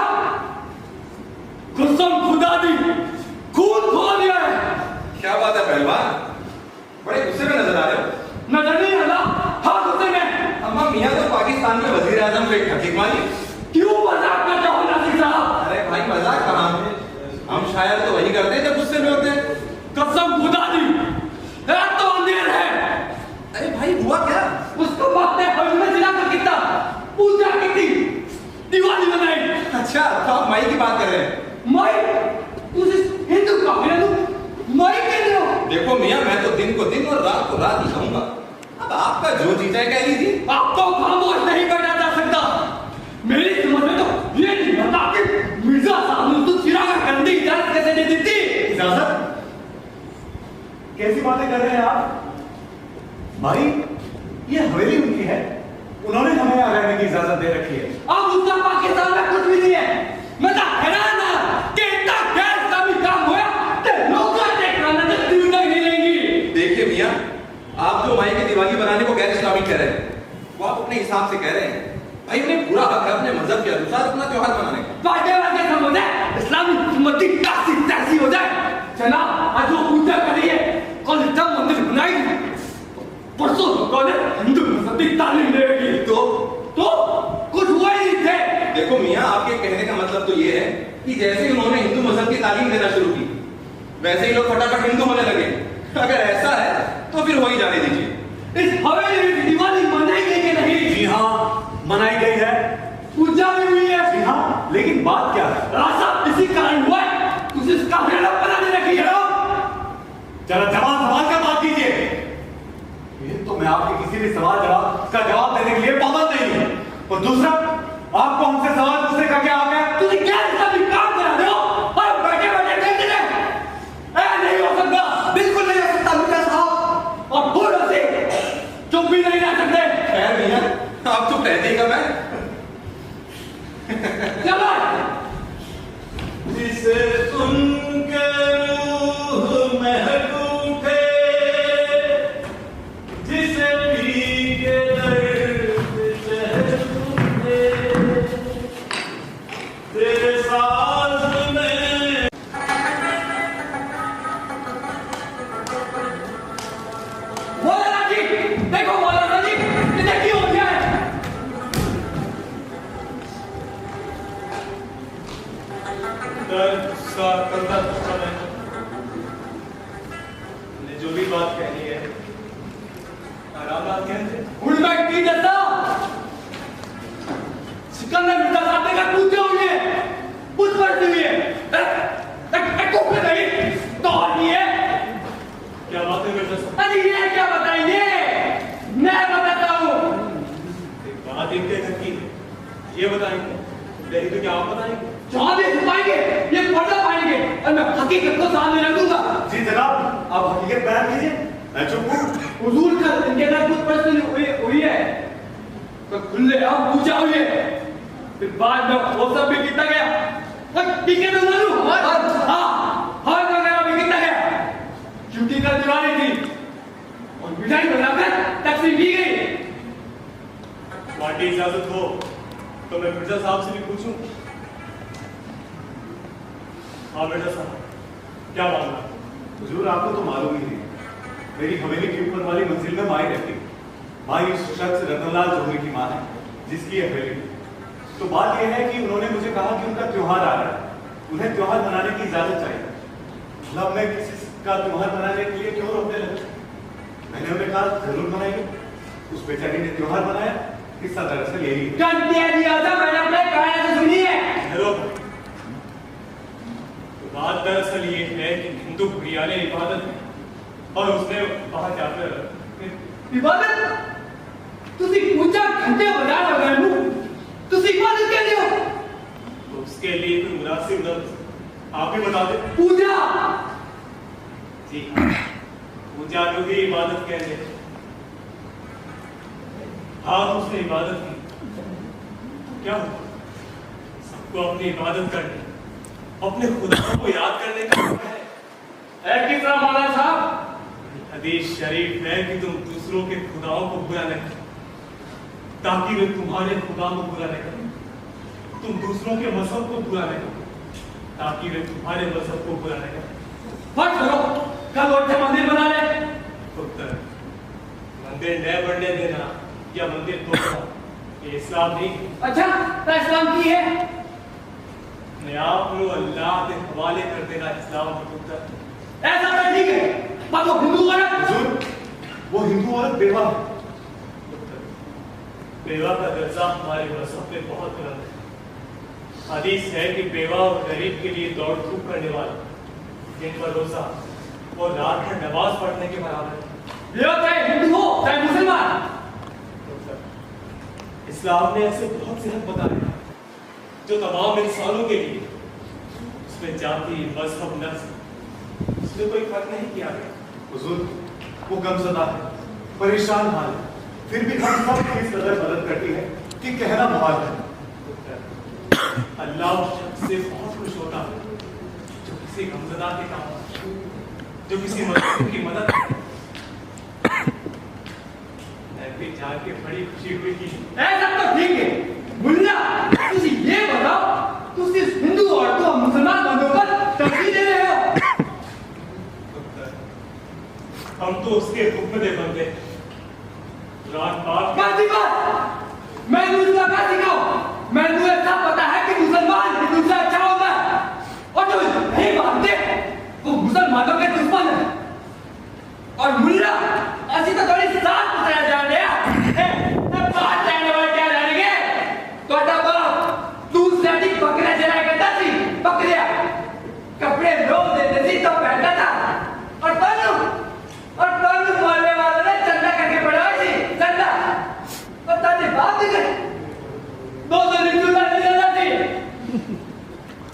कसम खुदा दी, खून खो दिया है। क्या बात है पहलवान, बड़े गुस्से में नजर आ रहे हो। नजर नहीं आना, हाँ गुस्से में। अम्मा मियाँ तो पाकिस्तान में वजीर आजम थे, हकीक मानी। क्यों मजाक करते हो नासिर साहब? अरे भाई मजाक कहाँ है, हम शायर तो वही करते हैं जब गुस्से में होते हैं। कसम खुदा दी, रात तो अंधेर है। अरे भाई हुआ क्या? उसको बाप ने हज में जिला कर कितना पूजा की थी, दिवाली मनाई। अच्छा तो आप माई की बात कर रहे हैं। माई, तू हिंदू काफिर है तू, माई कह रहे हो? देखो मियाँ, मैं तो दिन को दिन और रात को रात ही कहूंगा। अब आपका जो जी चाहे कह लीजिए। आपको खामोश नहीं बैठा जा सकता। मेरी समझ में तो ये नहीं आता कि मिर्जा साहब ने तो चिराग गंदी इजाजत कैसे दे दी थी? इजाजत? कैसी बातें कर रहे हैं आप भाई? ये हवेली उनकी है, उन्होंने हमें यहाँ रहने की इजाजत दे रखी है। अब उसका पाकिस्तान में कुछ भी नहीं है। मैं तो हैरान ना कि इतना गैर इस्लामी काम हुआ कि लोग देखना दिल तक नहीं लेंगी। देखिए मियाँ, आप जो माई की दिवाली बनाने को गैर इस्लामी कह रहे हैं, वो आप अपने हिसाब से कह रहे हैं। भाई उन्हें पूरा हक है अपने मजहब के अनुसार अपना त्योहार मनाने का। वादे वादे सब हो जाए, इस्लामी सुन्नती तासी तासी हो जाए। जनाब आज वो पूजा करी है, कल जब मंदिर बनाई, परसों लोगों ने हिंदू मजहब की तालीम देगी। तो कुछ हुआ ही नहीं थे। देखो मियाँ, आपके कहने का मतलब तो ये है कि जैसे ही उन्होंने हिंदू मजहब की तालीम देना शुरू की, वैसे ही लोग फटाफट हिंदू होने लगे। अगर ऐसा है तो फिर वही जाने दीजिए। इस हवेली में दिवाली मनाई गई कि नहीं? जी हाँ, मनाई गई है, पूजा भी हुई है। जी हाँ, लेकिन बात क्या है? राजा इसी कारण हुआ है, तुझे इसका हेड़ा बना दे रखी है। जरा जवाब सवाल का बात कीजिए। ये तो मैं आपके किसी भी सवाल का जवाब देने के लिए पाबंद नहीं हूँ। और दूसरा, आपको हमसे सवाल पूछने का क्या हक है? तुझे क्या इस्लामी काम करा रहे हो और बैठे बैठे कहते रहे? नहीं हो सकता, बिल्कुल नहीं हो सकता मिर्जा साहब। और बोलो से चुप भी नहीं रह सकते। खैर मियाँ, आप चुप रहते ही कब है? चलो जिसे उनके रूह महक उठे, जिसे पी के दर्द सहज उठे, तेरे साथ हकीकत को सामने रखूंगा। जी जनाब, आप हकीकत बयान कीजिए, मैं चुप हूँ। हुजूर का इनके अंदर कुछ प्रश्न हुई है तो खुले आप पूछा हुई है, फिर बाद में वो सब भी कितना गया टिकट मालूम हाँ वगैरह भी कितना गया, छुट्टी का दिवाली थी और मिठाई बनाकर तकसीम की गई। पार्टी इजाजत हो तो मैं मिर्जा साहब से भी पूछूं। हाँ मिर्जा साहब, क्या मामला? हुजूर आपको तो मालूम ही नहीं, मेरी हवेली के ऊपर वाली मंजिल में माई रहती। माई उस शख्स रतनलाल जौहरी की माँ है जिसकी ये हवेली। तो बात यह है कि उन्होंने मुझे कहा कि उनका त्योहार आ रहा है, उन्हें त्योहार मनाने की इजाजत चाहिए। मतलब मैं किसी का त्योहार मनाने के लिए क्यों रोकने लगा? मैंने उन्हें कहा जरूर मनाएंगे। उस बेचारी ने त्योहार मनाया। किस्सा दरअसल यही है। मैंने अपने कान से सुनी है। तो बात दरअसल ये है कि हिंदू बुढ़िया ने इबादत की और उसने वहां जाकर इबादत तुसी पूजा घंटे बजा लगा लूं, तुसी इबादत के लिए हो तो उसके लिए कोई मुनासिब लफ्ज आप ही बता दे। पूजा। जी हाँ, पूजा को भी इबादत कहते हैं। हाँ, उसने इबादत की तो क्या हुआ? सबको अपनी इबादत करनी, अपने खुदा को याद करने का है। किस तरह मौलाना साहब? हदीस शरीफ है कि तुम दूसरों के खुदाओं को बुरा न करो ताकि वे तुम्हारे खुदा को बुरा न करें। तुम दूसरों के मजहब को बुरा न करो ताकि वे तुम्हारे मजहब को बुरा न करें। फर्ज करो कल और मंदिर बना ले। पुत्र, मंदिर न बनने देना या मंदिर तोड़ना ये इस्लाम नहीं। अच्छा तो इस्लाम की है? अपने आप को अल्लाह के हवाले कर देना इस्लाम है पुत्र। ऐसा तो ठीक है, पर वो हिंदू औरत। हुजूर, वो हिंदू औरत बेवा है। बेवा का दर्जा हमारे मजहब में बहुत बुलंद है। हदीस है कि बेवा और गरीब के लिए दौड़ धूप करने वाले दिन पर रोजा और रात में नमाज पढ़ने के बराबर है। ये चाहे हिंदू हो चाहे मुसलमान। इस्लाम ने ऐसे बहुत से हक बताए हैं जो तमाम इंसानों के लिए, उसमें जाति मजहब नस्ल उसमें कोई फर्क नहीं किया गया। हुजूर, वो गमज़दा है, परेशान हाल है, फिर भी हम सब की इस कदर मदद करती है कि कहना मुहाल है। अल्लाह उस शख्स से बहुत खुश होता है जो किसी गमज़दा के काम, जो किसी मजलूम की मदद करे। मैं भी जाके बड़ी खुशी हुई कि ऐसा तो ठीक है मुल्ला, तुसी ये बताओ तुसी हिंदू औरतों और मुसलमान बंदों पर तरजीह दे रहे हो? हम तो उसके हुक्म दे बंदे। रात बात बात मैं दूसरा क्या सिखाऊं? मैं तुझे सब पता है कि मुसलमान हिंदू से अच्छा होता है और जो नहीं मानते वो मुसलमानों के दुश्मन है। और मुल्ला ऐसी तो थोड़ी साफ पता जान लिया बात जाने वाले क्या जानेंगे? तो बाप दूध से अधिक बकरे चला करता थी, बकरिया कपड़े लोग देते थी तो पहनता था। और तनु बोलने वालों ने चंदा करके पढ़ाई थी, चंदा और ताने बात नहीं करे 200 रिक्शा नहीं देता थी।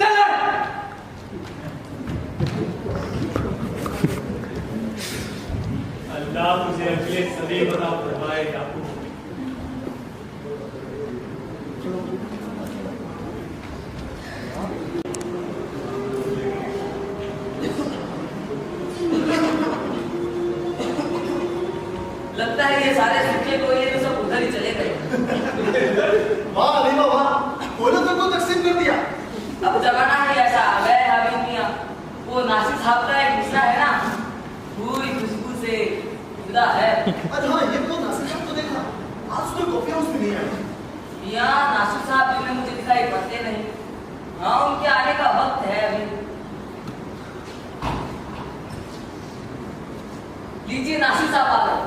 चल अल्लाह तुझे अगले सदी बता फरमाए याकूब। लगता है ये सारे सूखे कोयले तो सब उधर ही चले गए। वाह नहीं वाह, कोयले तो तकसीम कर दिया। अब जमाना ही ऐसा आ गया है अभी मियां। वो नासिर साहब का एक दूसरा है ना, पूरी खुशबू से खुदा है। अरे हाँ, ये तो नासिर साहब तो देखा, आज तो कॉफी हाउस में नहीं आए। मियां नासिर साहब दिन में मुझे दिखाई पड़ते नहीं। हाँ, उनके आने का वक्त है अभी। लीजिए नासिर साहब आ गए।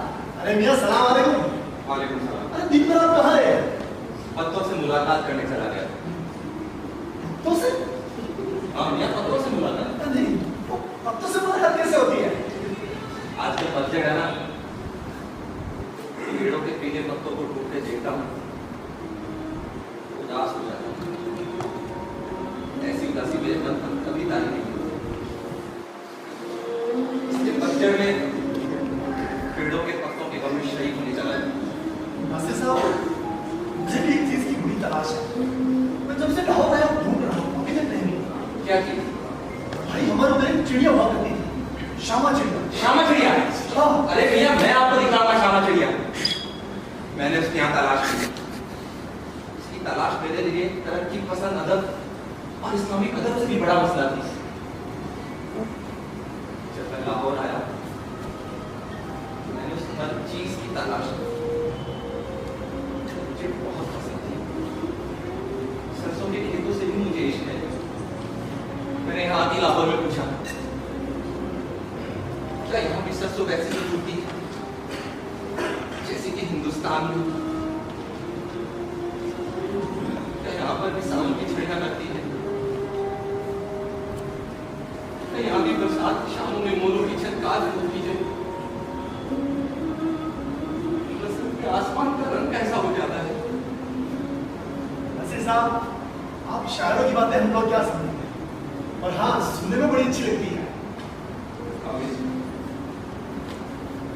अरे मियां सलाम वालेकुम। वालेकुम सलाम। अरे दिन भर आप कहाँ रहे? पत्तों से मुलाकात करने चला गया। तो से? हाँ मियां, पत्तों से मुलाकात। नहीं, पत्तों से मुलाकात कैसे होती है? आज के पत्ते है ना, पेड़ों के पीले पत्तों को टूट के देखता हूँ, उदास हो जाता हूँ। ऐसी उदासी मेरे मन पर कभी तारी नहीं हुई। पतझड़ में पेड़ों के पत्तों के गम में शहीद होने चला है। नासिर साहब, मुझे भी एक चीज की बड़ी तलाश है। मैं जब से लाहौर आया ढूंढ रहा हूँ, अभी तक नहीं मिला। क्या चीज? भाई हमारे उधर एक चिड़िया हुआ करती थी, श्यामा चिड़िया। श्यामा चिड़िया? हाँ। अरे भैया, मैं आपको दिखाऊंगा श्यामा चिड़िया। मैंने उसके यहाँ तलाश की। उसकी तलाश मेरे लिए तरक्की पसंद अदब और इस्लामिक अदब से भी बड़ा मसला थी। जब मैं लाहौर आया, मैंने उस हर चीज की तलाश की। मुझे बहुत पसंद थी। सरसों के खेतों से भी मुझे इश्क है। मैंने यहाँ आके लाहौर में पूछा, क्या यहाँ भी सरसों वैसे ही फूटती है जैसे कि हिंदुस्तान में? क्या यहाँ पर भी सावन की छड़ियाँ लगती है? क्या यहाँ भी बरसात की शामों में मोरों की छटकार होती है? बसंत के आसमान का रंग कैसा हो जाता है? नासिर साहब, आप शायरों की बातें हम लोग क्या समझते हैं, और हाँ, सुनने में बड़ी अच्छी लगती है।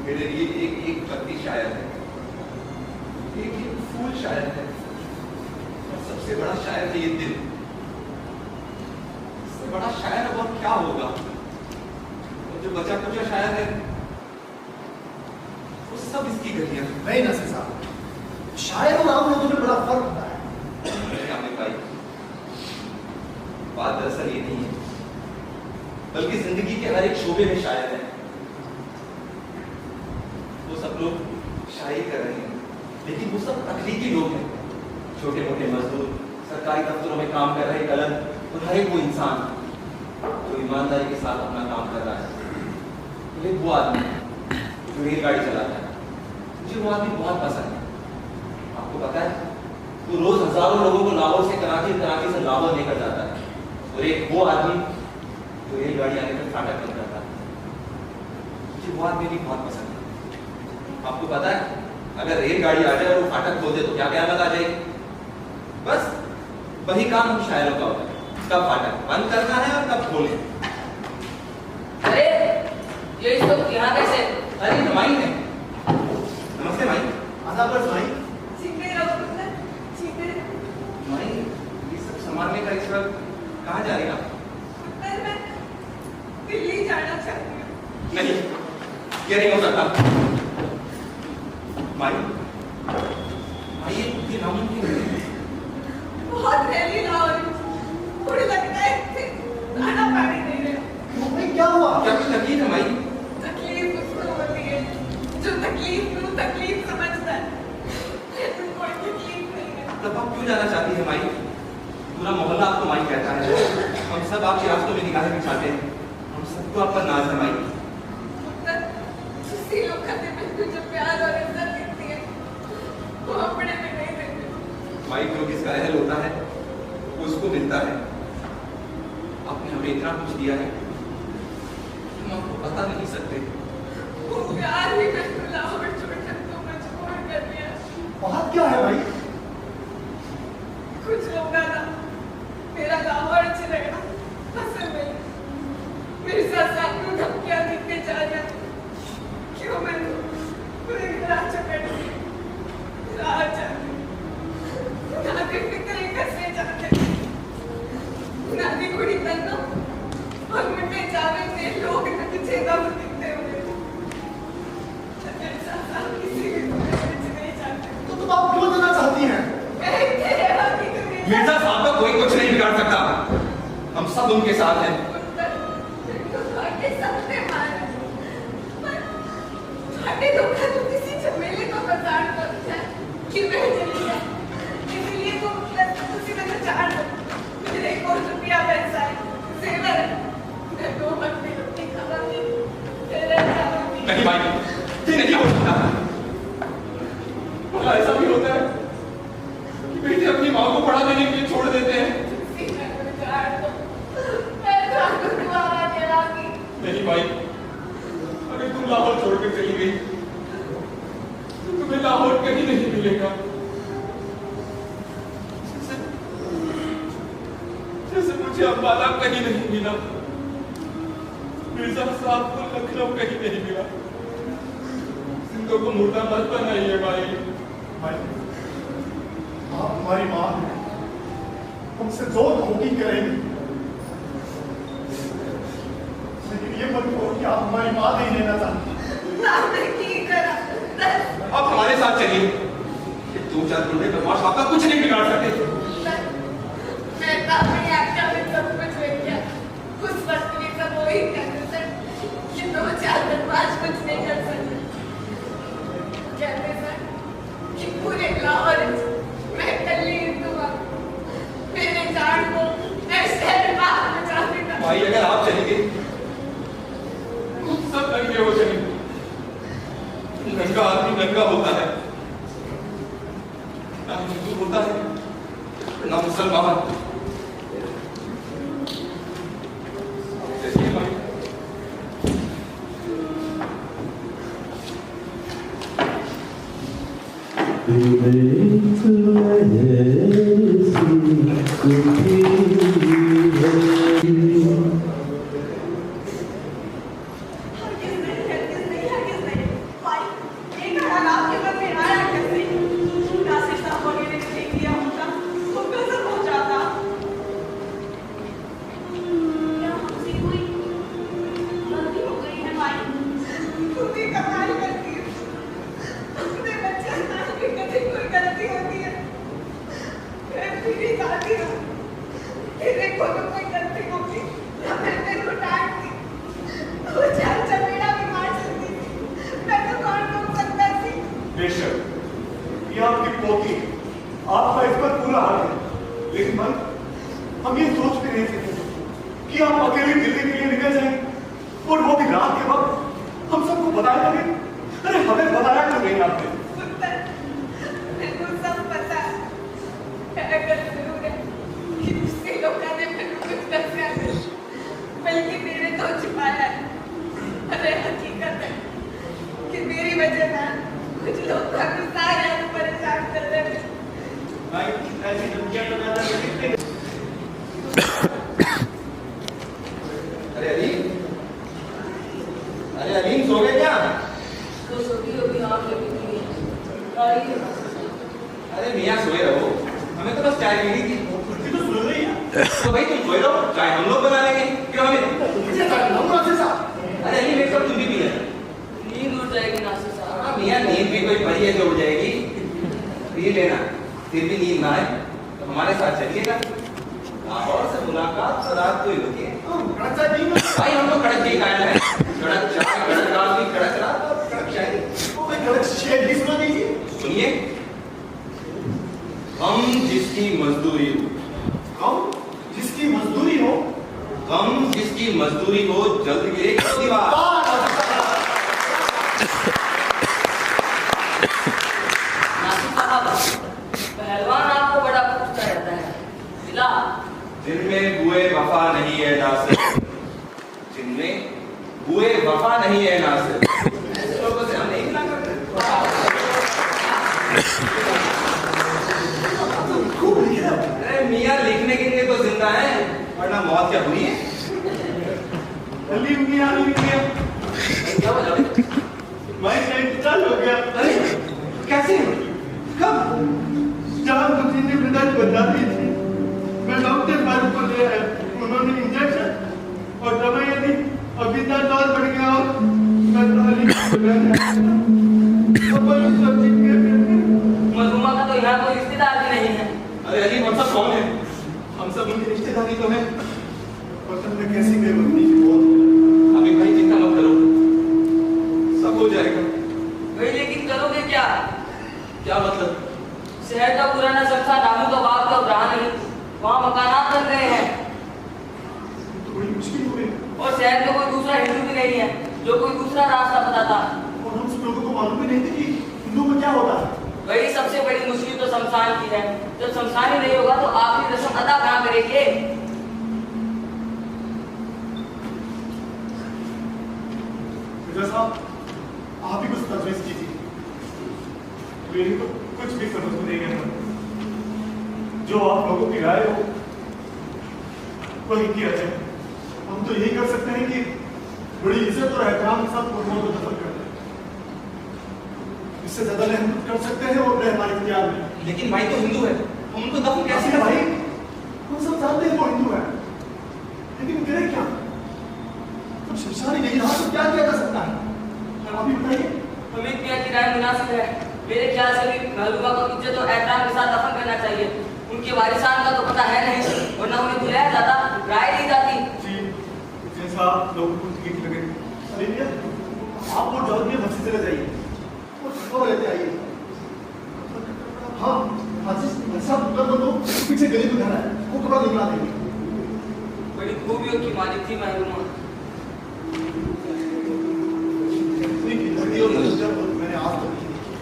मेरे लिए एक एक पत्ती शायर है, एक एक फूल शायर है, और सबसे बड़ा शायर है ये दिल। इससे बड़ा शायर अब और क्या होगा? और जो बचा कुचा शायर है वो सब इसकी गलियां। नहीं नासिर साहब, शायर और आम लोगों में बड़ा फर्क होता है। आमिर भाई, बात दरअसल ये नहीं है, बल्कि जिंदगी के हर एक शोबे में शायर है। वो सब लोग शायरी कर रहे हैं, लेकिन वो सब तकलीफी लोग हैं। छोटे मोटे मजदूर, सरकारी दफ्तरों में काम कर रहे कलम, और हर एक वो इंसान जो ईमानदारी के साथ अपना काम कर रहा है। एक वो आदमी जो रेलगाड़ी चलाता है, मुझे वो आदमी बहुत पसंद है। आपको पता है, वो रोज हजारों लोगों को लाहौर से कराची, कराची से लाहौर लेकर जाता है। और एक वो आदमी जो रेलगाड़ी आने पर फाटक बंद करता है, मुझे वो आदमी भी बहुत पसंद है। आपको पता है, अगर रेलगाड़ी आ जाए और वो फाटक खोल दे तो क्या क़यामत आ जाएगी? बस वही काम हम शायरों का होता है, कब फाटक बंद करना है और कब खोलना। अरे ये तो यहाँ कैसे? अरे माई है। नमस्ते माई। आदाब भाई। छिपे रहो पुत्र, छिपे रहो। माई, ये सब संभालने का इस वक्त कहाँ जा रही हैं आप? पुत्र, मैं दिल्ली जाना चाहती हूँ। नहीं, ये नहीं हो सकता। माई, माई, ये नामुमकिन है। बहुत रैली लाहौर, थोड़ी लगता है कि खाना पानी नहीं रहे। भाई क्या हुआ? क्या कोई तकलीफ है माई? तकलीफ उसको होती है जो तकलीफ को तकलीफ समझता है। तुम कोई तकलीफ नहीं है। तब आप क्यों जाना चाहती है माई? पूरा मोहल्ला आपको माई कहता है, हम सब आपके रास्तों में निगाहें बिछाते हैं, हम सबको आप पर नाज है माई। पुत्र, उसी लोग खाते में जो प्यार और इज्जत दिखती है, वो अपने में नहीं देते। माई, जो किसका अहल होता है वो उसको मिलता है। आपने हमें इतना कुछ दिया है, हम आपको बता नहीं सकते। वो प्यार ही मैं लाहौर छोड़कर तो मजबूर कर दिया। बात क्या है भाई? कुछ लोग ना मेरा लाहौर चलेगा पसंद नहीं। मिर्जा साहब को धमकियां देते जा रहे हैं। क्यों मैं पूरी रात चपेट में रात जाती नादी फिक्रे कसने जाते नादी कुड़ी बनना और मिटे जावे से लोग पीछे दम दिखते हुए। मिर्जा साहब किसी भी नहीं जाते। तो तुम आप क्यों देना चाहती हैं? मिर्जा साहब का कोई कुछ नहीं बिगाड़ सकता, हम सब उनके साथ हैं। किसी झमेले को बर्दाश्त कर जाए कि मैं चली जाए, इसलिए तो उसी तरह चार मेरे एक और रुपया पैसा है, सेवर है, मैं 2 वक्त में रोटी खाऊंगी, तेरे खाऊंगी। नहीं भाई, ये नहीं हो सकता। भला ऐसा भी होता है कि बेटे अपनी माँ को पढ़ा देने के लिए छोड़ देते हैं? नहीं भाई, अगर तुम लाहौर छोड़कर चली गई तो तुम्हें लाहौर कहीं नहीं मिलेगा। जैसे मुझे अम्बाला कहीं नहीं मिला। मिर्जा साहब को लखनऊ कहीं नहीं मिला। सिंधु को मुर्दा मत बनाइए भाई। भाई, आप हमारी माँ हैं, हमसे जो धोखी करेंगे, लेकिन ये मत कहो कि आप हमारी माँ नहीं लेना चाहते। आप हमारे साथ चलिए। दो चार बूढ़े बदमाश आपका कुछ नहीं बिगाड़ सकते। मैं तो अपनी आज्ञा में सब कुछ हो गया। उस वक्त भी सब वही कहते सर कि दो चार बदमाश कुछ नहीं कर सकते। कहते सर कि पूरे लाहौर मैं कल्ली हिंदू मेरे जान को ऐसे बात बचा देगा। भाई अगर आप चलेंगे सब नंगे हो जाएंगे। नंगा आदमी नंगा होता है, ना हिंदू होता है ना मुसलमान। चलिए भाई। बेशक ये आपकी पोती, आपका इस पर पूरा हक है, लेकिन मन हम ये सोच भी नहीं सकते कि आप अकेले दिल्ली के लिए निकल जाएंगे और वो भी रात के वक्त हम सबको बताया नहीं। अरे हमें बताया क्यों नहीं आपने? सब पता है, अगर जरूर है कि उसके लोगों ने मेरे को कुछ कर दिया, बल्कि मेरे तो छुपाया है। अरे हकीकत है कि मेरी वजह से कुछ लोग गुस्सा या परेशान कर रहे हैं। भाई ऐसी दुनिया तो ज्यादा नहीं। अरे अलीम सो गए क्या? तो सोती होगी आँख लगी हुई है। अरे मियाँ सोए रहो, हमें तो बस चाय पीनी थी। तो सुन रही है तो भाई तुम सोए रहो, चाय हम लोग बना लेंगे। क्यों हमें? अरे अलीम एक कप तुम भी पी ले। नींद उड़ जाएगी नासिर साहब। हाँ मियाँ नींद भी कोई पड़ी है जो उड़ जाएगी, पी लेना। फिर भी नींद ना आए तो हमारे साथ चलिएगा। लाहौर से मुलाकात तो रात को ही होती है। भाई हम तो कड़क ही कायल है। कड़क चाय, कड़क रात, कड़क रात और कड़क चाय। सुनिए, हम जिसकी मजदूरी हो, हम जिसकी मजदूरी हो, हम जिसकी मजदूरी हो, जल्द गिरेगी दीवार। नासिर साहब, पहलवान आपको बड़ा पूछता रहता है। मिला? जिनमें बुए वफा नहीं है नासिर, जिनमें बुए वफा नहीं है नासिर, ऐसे लोगों से हम नहीं मिला करते। अरे मियाँ लिखने के लिए तो जिंदा है, वरना मौत क्या हुई है? अली मियाँ क्या बोला? मैं इंतजार हो गया। अरे कैसे? कब? जान मुझे ने मदद बता दी थी। मैं डॉक्टर पास को ले आया, उन्होंने इंजेक्शन और दवाइयाँ दी। अभी तक और बढ़ गया और मैं तो अली मजलूमा का तो यहाँ कोई रिश्तेदार भी नहीं है। अरे अली हम सब कौन है? हम सब उनकी रिश्तेदारी तो है। और तुमने कैसी बेवकूफी की बहुत। अभी भाई चिंता मत करो, सब हो जाएगा। भाई लेकिन करोगे क्या? क्या मतलब? शहर का पुराना सबसा नामू का बाग तो अब रहा नहीं, वहाँ मकानात बन रहे हैं तो बड़ी मुश्किल हुई और शहर में कोई दूसरा हिंदू भी नहीं है जो कोई दूसरा रास्ता बताता। और हम सब लोगों को मालूम भी नहीं थी कि हिंदू में क्या होता है। वही सबसे बड़ी मुश्किल तो शमशान की है। जब शमशान ही नहीं होगा तो आखिरी रस्म अदा कहाँ करेंगे? मिर्जा साहब, आप ही कुछ तजवीज कीजिए। मेरी तो कुछ भी समझ में नहीं आता। जो आप लोगों की राय हो वही किया जाए। हम तो यही कर सकते हैं कि बड़ी इज्जत और एहतराम के साथ मुर्मों को दफन कर दें। इससे ज्यादा हम कुछ कर सकते हैं और हमारे इख्तियार में। लेकिन भाई तो हिंदू है, हम उनको दफन कैसे कैसे भाई? करें? हम सब जानते हैं वो हिंदू है, लेकिन करें क्या? जब शमशान ही नहीं रहा तो क्या किया जा सकता है? आप ही बताइए। अमित मियां की राय मुनासिब है। मेरे ख्याल से भी महबूबा को इज्जत और एहतराम के साथ दफन करना चाहिए। उनके वारिसान का तो पता है नहीं, वरना उन्हें बुलाया जाता, राय दी जाती। जी जैसा आप लोगों को ठीक लगे। अरे भैया, आप वो जल्द में मस्जिद चले जाइए और खबर लेते आइए। हाँ हाजी साहब, कर दो पीछे गली में घर है, वो कपड़ा निकला देंगे। बड़ी खूबियों की मालिक थी महबूबा। इतनी खिलती और लज्जत मैंने आज तक नहीं देखी।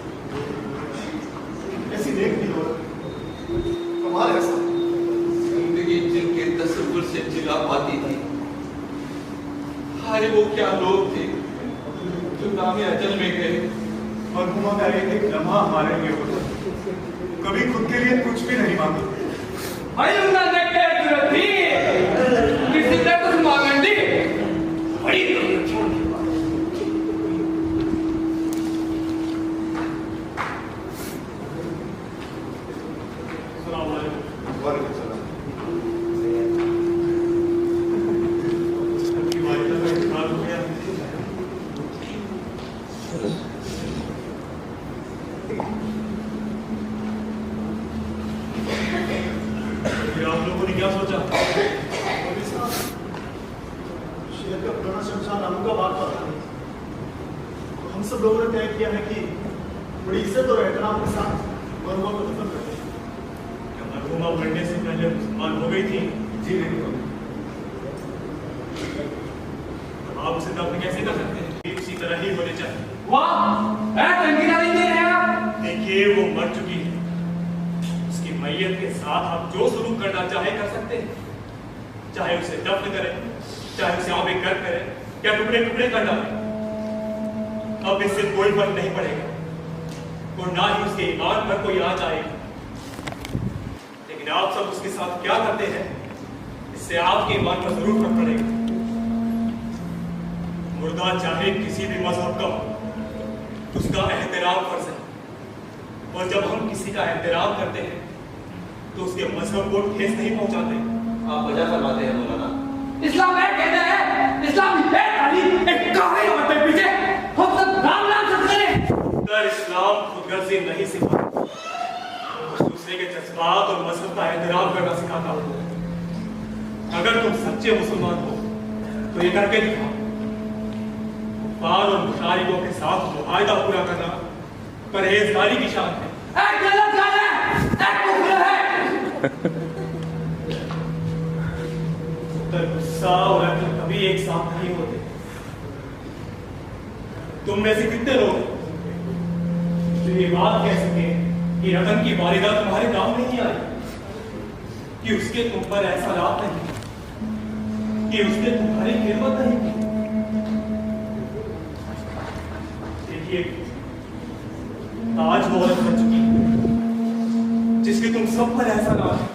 ऐसी देख ली और कमाल है साहब। जिंदगी जिनके तस्वुर से जिला पाती थी, हाय वो क्या लोग थे जो नामे अजल में गए। मरहुमा का एक एक लम्हा हमारे लिए होता, कभी खुद के लिए कुछ भी नहीं मांगा। भाई उन्हें देख के जरूरत थी किसी से कुछ मांगने दी बड़ी वालेकुम सलाम। आपकी वालिदा का इंतकाल हो गया। फिर आप लोगों ने क्या सोचा? मौलवी साहब, शेर का पुराना शमशान अहमदाबाद पर था। तो हम सब लोगों ने तय किया है कि बड़ी इज्जत और एहतराम के साथ मरहुमा को दफन कर दें। क्या मरहुमा मरने से पहले मुसलमान हो गई थी? जी नहीं हो गई। आप उसे दफन कैसे कर सकते हैं? इसी तरह ही होने चाहिए। वाह टंकीदारी दे रहे हैं आप। देखिए वो मर चुकी है, उसकी मैयत के साथ आप जो शुरू करना चाहे कर सकते हैं। चाहे उसे दफन करें, चाहे उसे आबे कर करें, या टुकड़े टुकड़े कर डालें। अब इससे कोई फर्क नहीं पड़ेगा और ना ही उसके ईमान पर कोई आंच आएगी। लेकिन आप सब उसके साथ क्या करते हैं, इससे आपके ईमान पर जरूर फर्क पड़ेगा। मुर्दा चाहे किसी भी मजहब का हो, उसका एहतराम फर्ज है, और जब हम किसी का एहतराम करते हैं तो उसके मजहब को ठेस नहीं पहुंचाते। आप वजह फरमाते हैं मौलाना। इस्लाम है कहते हैं, इस्लाम है तालीम एक काफिर होते पीछे हम सब राम नाम से करें। अगर इस्लाम खुदगर्जी नहीं सिखाता, दूसरे के जज्बात और मजहब का एहतराम करना सिखाता हो। अगर तुम सच्चे मुसलमान हो तो ये करके दिखाओ। कुफार और मुशारिकों के साथ मुआहदा पूरा करना परहेजगारी की शान है। एक गलत गाल है, एक कुफर है। तो गुस्सा और अक्ल कभी एक साथ नहीं होते। तुम में से कितने लोग तो ये बात कह सके कि रतन की वालिदा तुम्हारे काम नहीं आई, कि उसके तुम पर ऐसा लाभ नहीं, कि उसने तुम्हारी खिदमत नहीं की। देखिए आज वो औरत बन चुकी है जिसके तुम सब पर ऐसा लाभ है।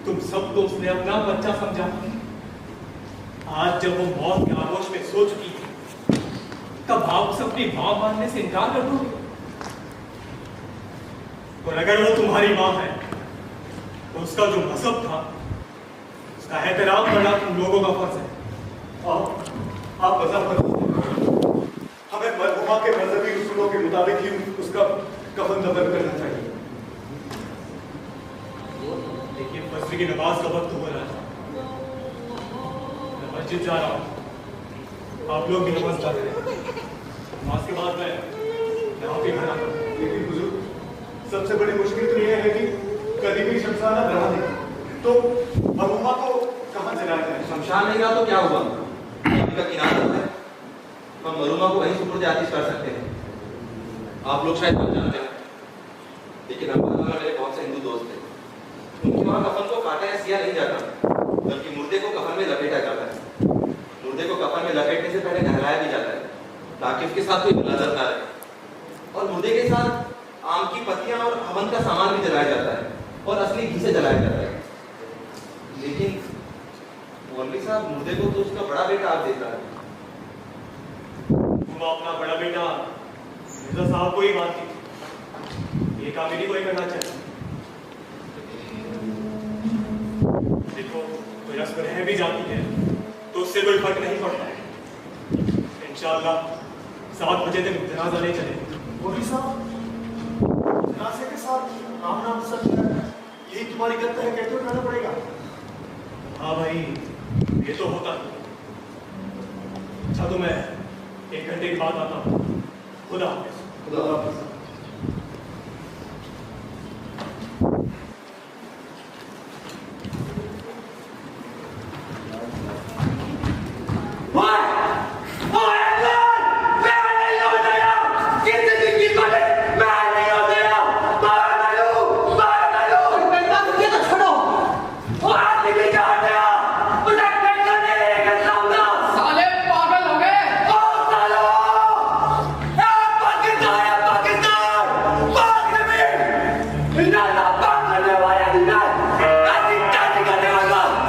तुम सब तो उसने अपना बच्चा समझा। आज जब वो मौत के आगोश में सो चुकी है, तब आप उसे अपनी मां मानने से इनकार कर दोगे। और अगर वो तुम्हारी मां है तो उसका जो मजहब था उसका एहतराम करना तुम लोगों का फर्ज है। आप मजहब पर हमें मरहुमा के मजहबी उसूलों के मुताबिक ही उसका कफन दफन करना चाहिए। देखिए फजर की नमाज का वक्त हो रहा है, मैं मस्जिद जा रहा हूँ, आप लोग भी नमाज पढ़ रहे हैं। नमाज के बाद मैं यहाँ पे घर आता हूँ। लेकिन बुजुर्ग, सबसे बड़ी मुश्किल तो यह है कि करीबी शमशान अब रहा नहीं, तो मरहुमा को कहाँ जलाया जाए? शमशान नहीं रहा तो क्या हुआ? का किनारा होता है, हम मरहुमा को वहीं सुपुर्द आतिश कर सकते हैं। आप लोग शायद नहीं जानते हैं, लेकिन हमारे मेरे बहुत से हिंदू दोस्त हैं। उनके वहाँ कफन को काटा या सिया नहीं जाता, बल्कि मुर्दे को कफन में लपेटा जाता है। मुर्दे को कफन में लपेटने से पहले नहलाया भी जाता है, ताकि उसके साथ कोई मुलाजत ना रहे। और मुर्दे के साथ आम की पत्तियां और हवन का सामान भी जलाया जाता है, और असली घी से जलाया जाता है। लेकिन मौलवी साहब, मुर्दे को तो उसका बड़ा बेटा आप देता है। तुम अपना बड़ा बेटा मिर्जा साहब को ही मानती, ये काम मेरी को ही करना चाहिए। देखो कोई रस्म रह भी जाती है तो उससे कोई फर्क नहीं पड़ता। इंशाअल्लाह 7 बजे तक जनाजा ले चले। मौलवी साहब, जनाजे के साथ राम नाम सच है, यही तुम्हारी गलत है, कहते हुए रहना पड़ेगा। हाँ भाई, ये तो होता है। अच्छा तो मैं 1 घंटे के बाद आता हूँ। खुदा हाफिज। खुदा हाफिज। साले पागल हो गए।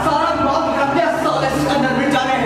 सारा दिमाग निकाल दिया, साले इसका अंदर मिट जाने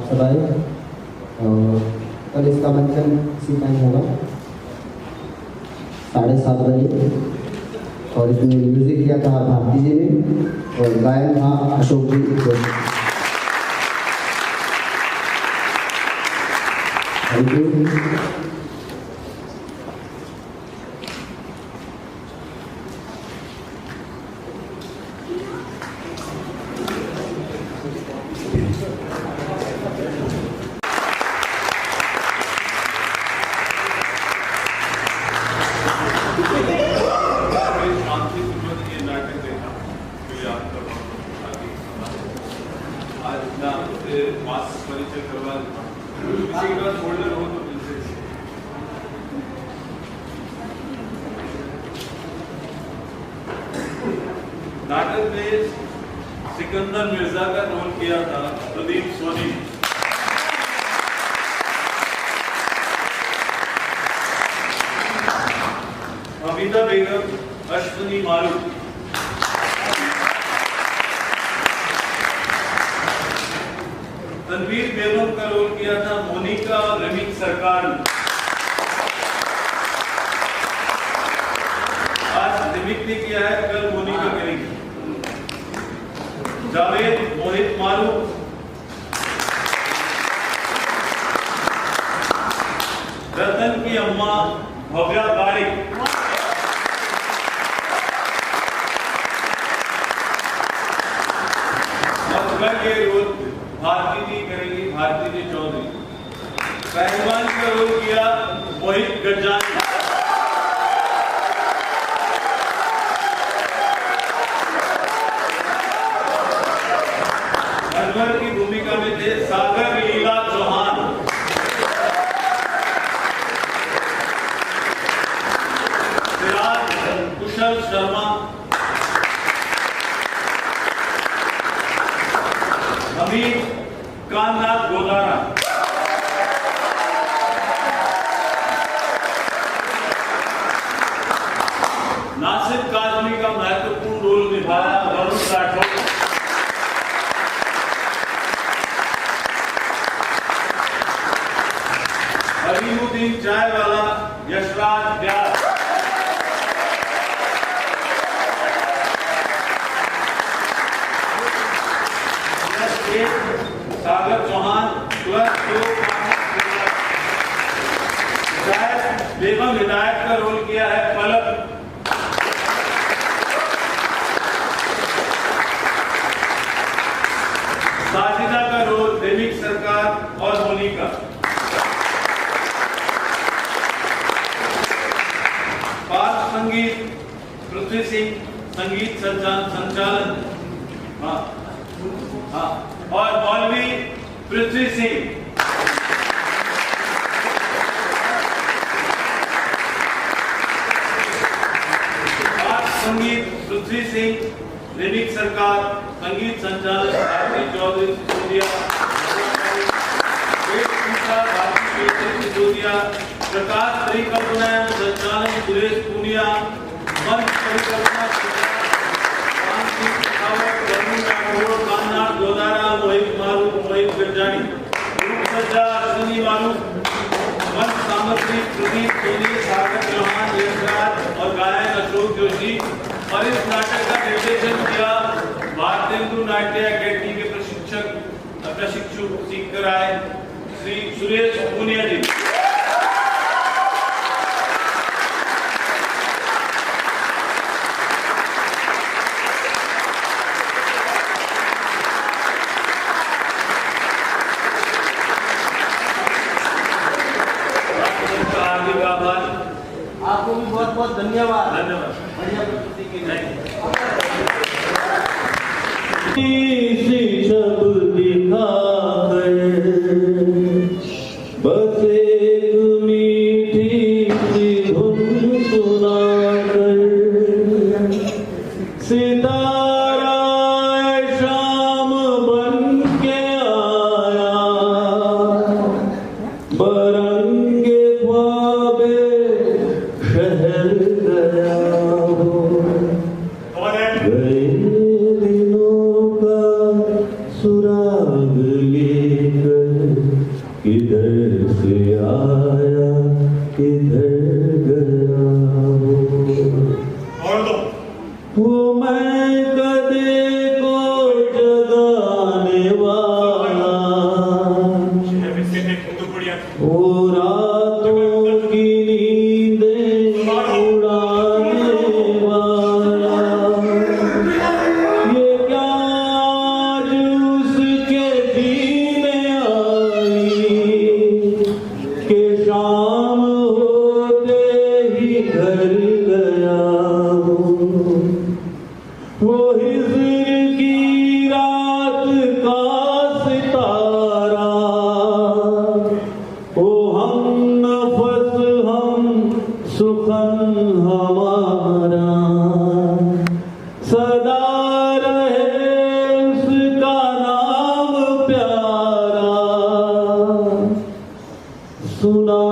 सब आए। और कल इसका मंचन इसी टाइम होगा 7:30 बजे। और इसमें म्यूजिक किया था भारती जी ने और गायन था अशोक जी। Thank you. नाटक में सिकंदर मिर्जा का रोल किया था प्रदीप सोनी। अमिता बेगम अश्विनी मारू। तनवीर बेगम का रोल किया था मोनिका रमीक सरकार। आज रमीक ने किया है, कल मोनिका करेगी। जावेद मोहित मारू। रतन की अम्मा भव्या बारिक। मथुरा के रोल भारती जी करेंगी, भारती जी चौधरी। पहलवान का रोल किया मोहित गजानी। अनवर की भूमिका में थे सागर लीला चौहान। सिराज कुशल शर्मा। हमीद कान्नाथ गोदारा। नासिर काजमी का महत्वपूर्ण रोल निभाया वरुण राठौर। अलीमुद्दीन चाय वाला यशराज व्यास। सागर चौहान बेगम हिदायत का रोल किया है पलक। साजिदा का रोल रेमिक सरकार और मोनिका। पार्श्व संगीत पृथ्वी सिंह, संगीत संचालन और मौलवी पृथ्वी सिंह। पार्श्व संगीत पृथ्वी सिंह, रेमिक सरकार, संगीत संचालन भारती चौधरी सिसोदिया। सिसोदिया, प्रकाश परिकल्पना एवं संचालन सुरेश पूनिया। मंच परिकल्पना कान्नाथ गोदारा, मोहित मारू, मोहित गजानी। रूप सज्जा अश्विनी मारू। मंच सामग्री प्रदीप सोनी, सागर चौहान, यशराज और गायन अशोक जोशी। और इस नाटक का निर्देशन किया भारतेंदु नाट्य अकेडमी के प्रशिक्षु सीख कर आए श्री सुरेश पूनिया जी। आपको भी बहुत बहुत धन्यवाद। धन्यवाद। बढ़िया प्रस्तुति के लिए। शब्द दिखा बस एक मीठी सी धुन सुना सितारा शाम बन के आया बरंगे ख्वाबे शहर गया गए दिनों का सुराग लेकर हैं। ओ रातों की नींदें उड़ाने वाला, ये क्या आज उसके जीने आई कि शाम होते ही घर गया वो हिज्र की रात का सितारा। ओ हम नफस हम सुखन हमारा, सदा रहे उसका नाम प्यारा। सुना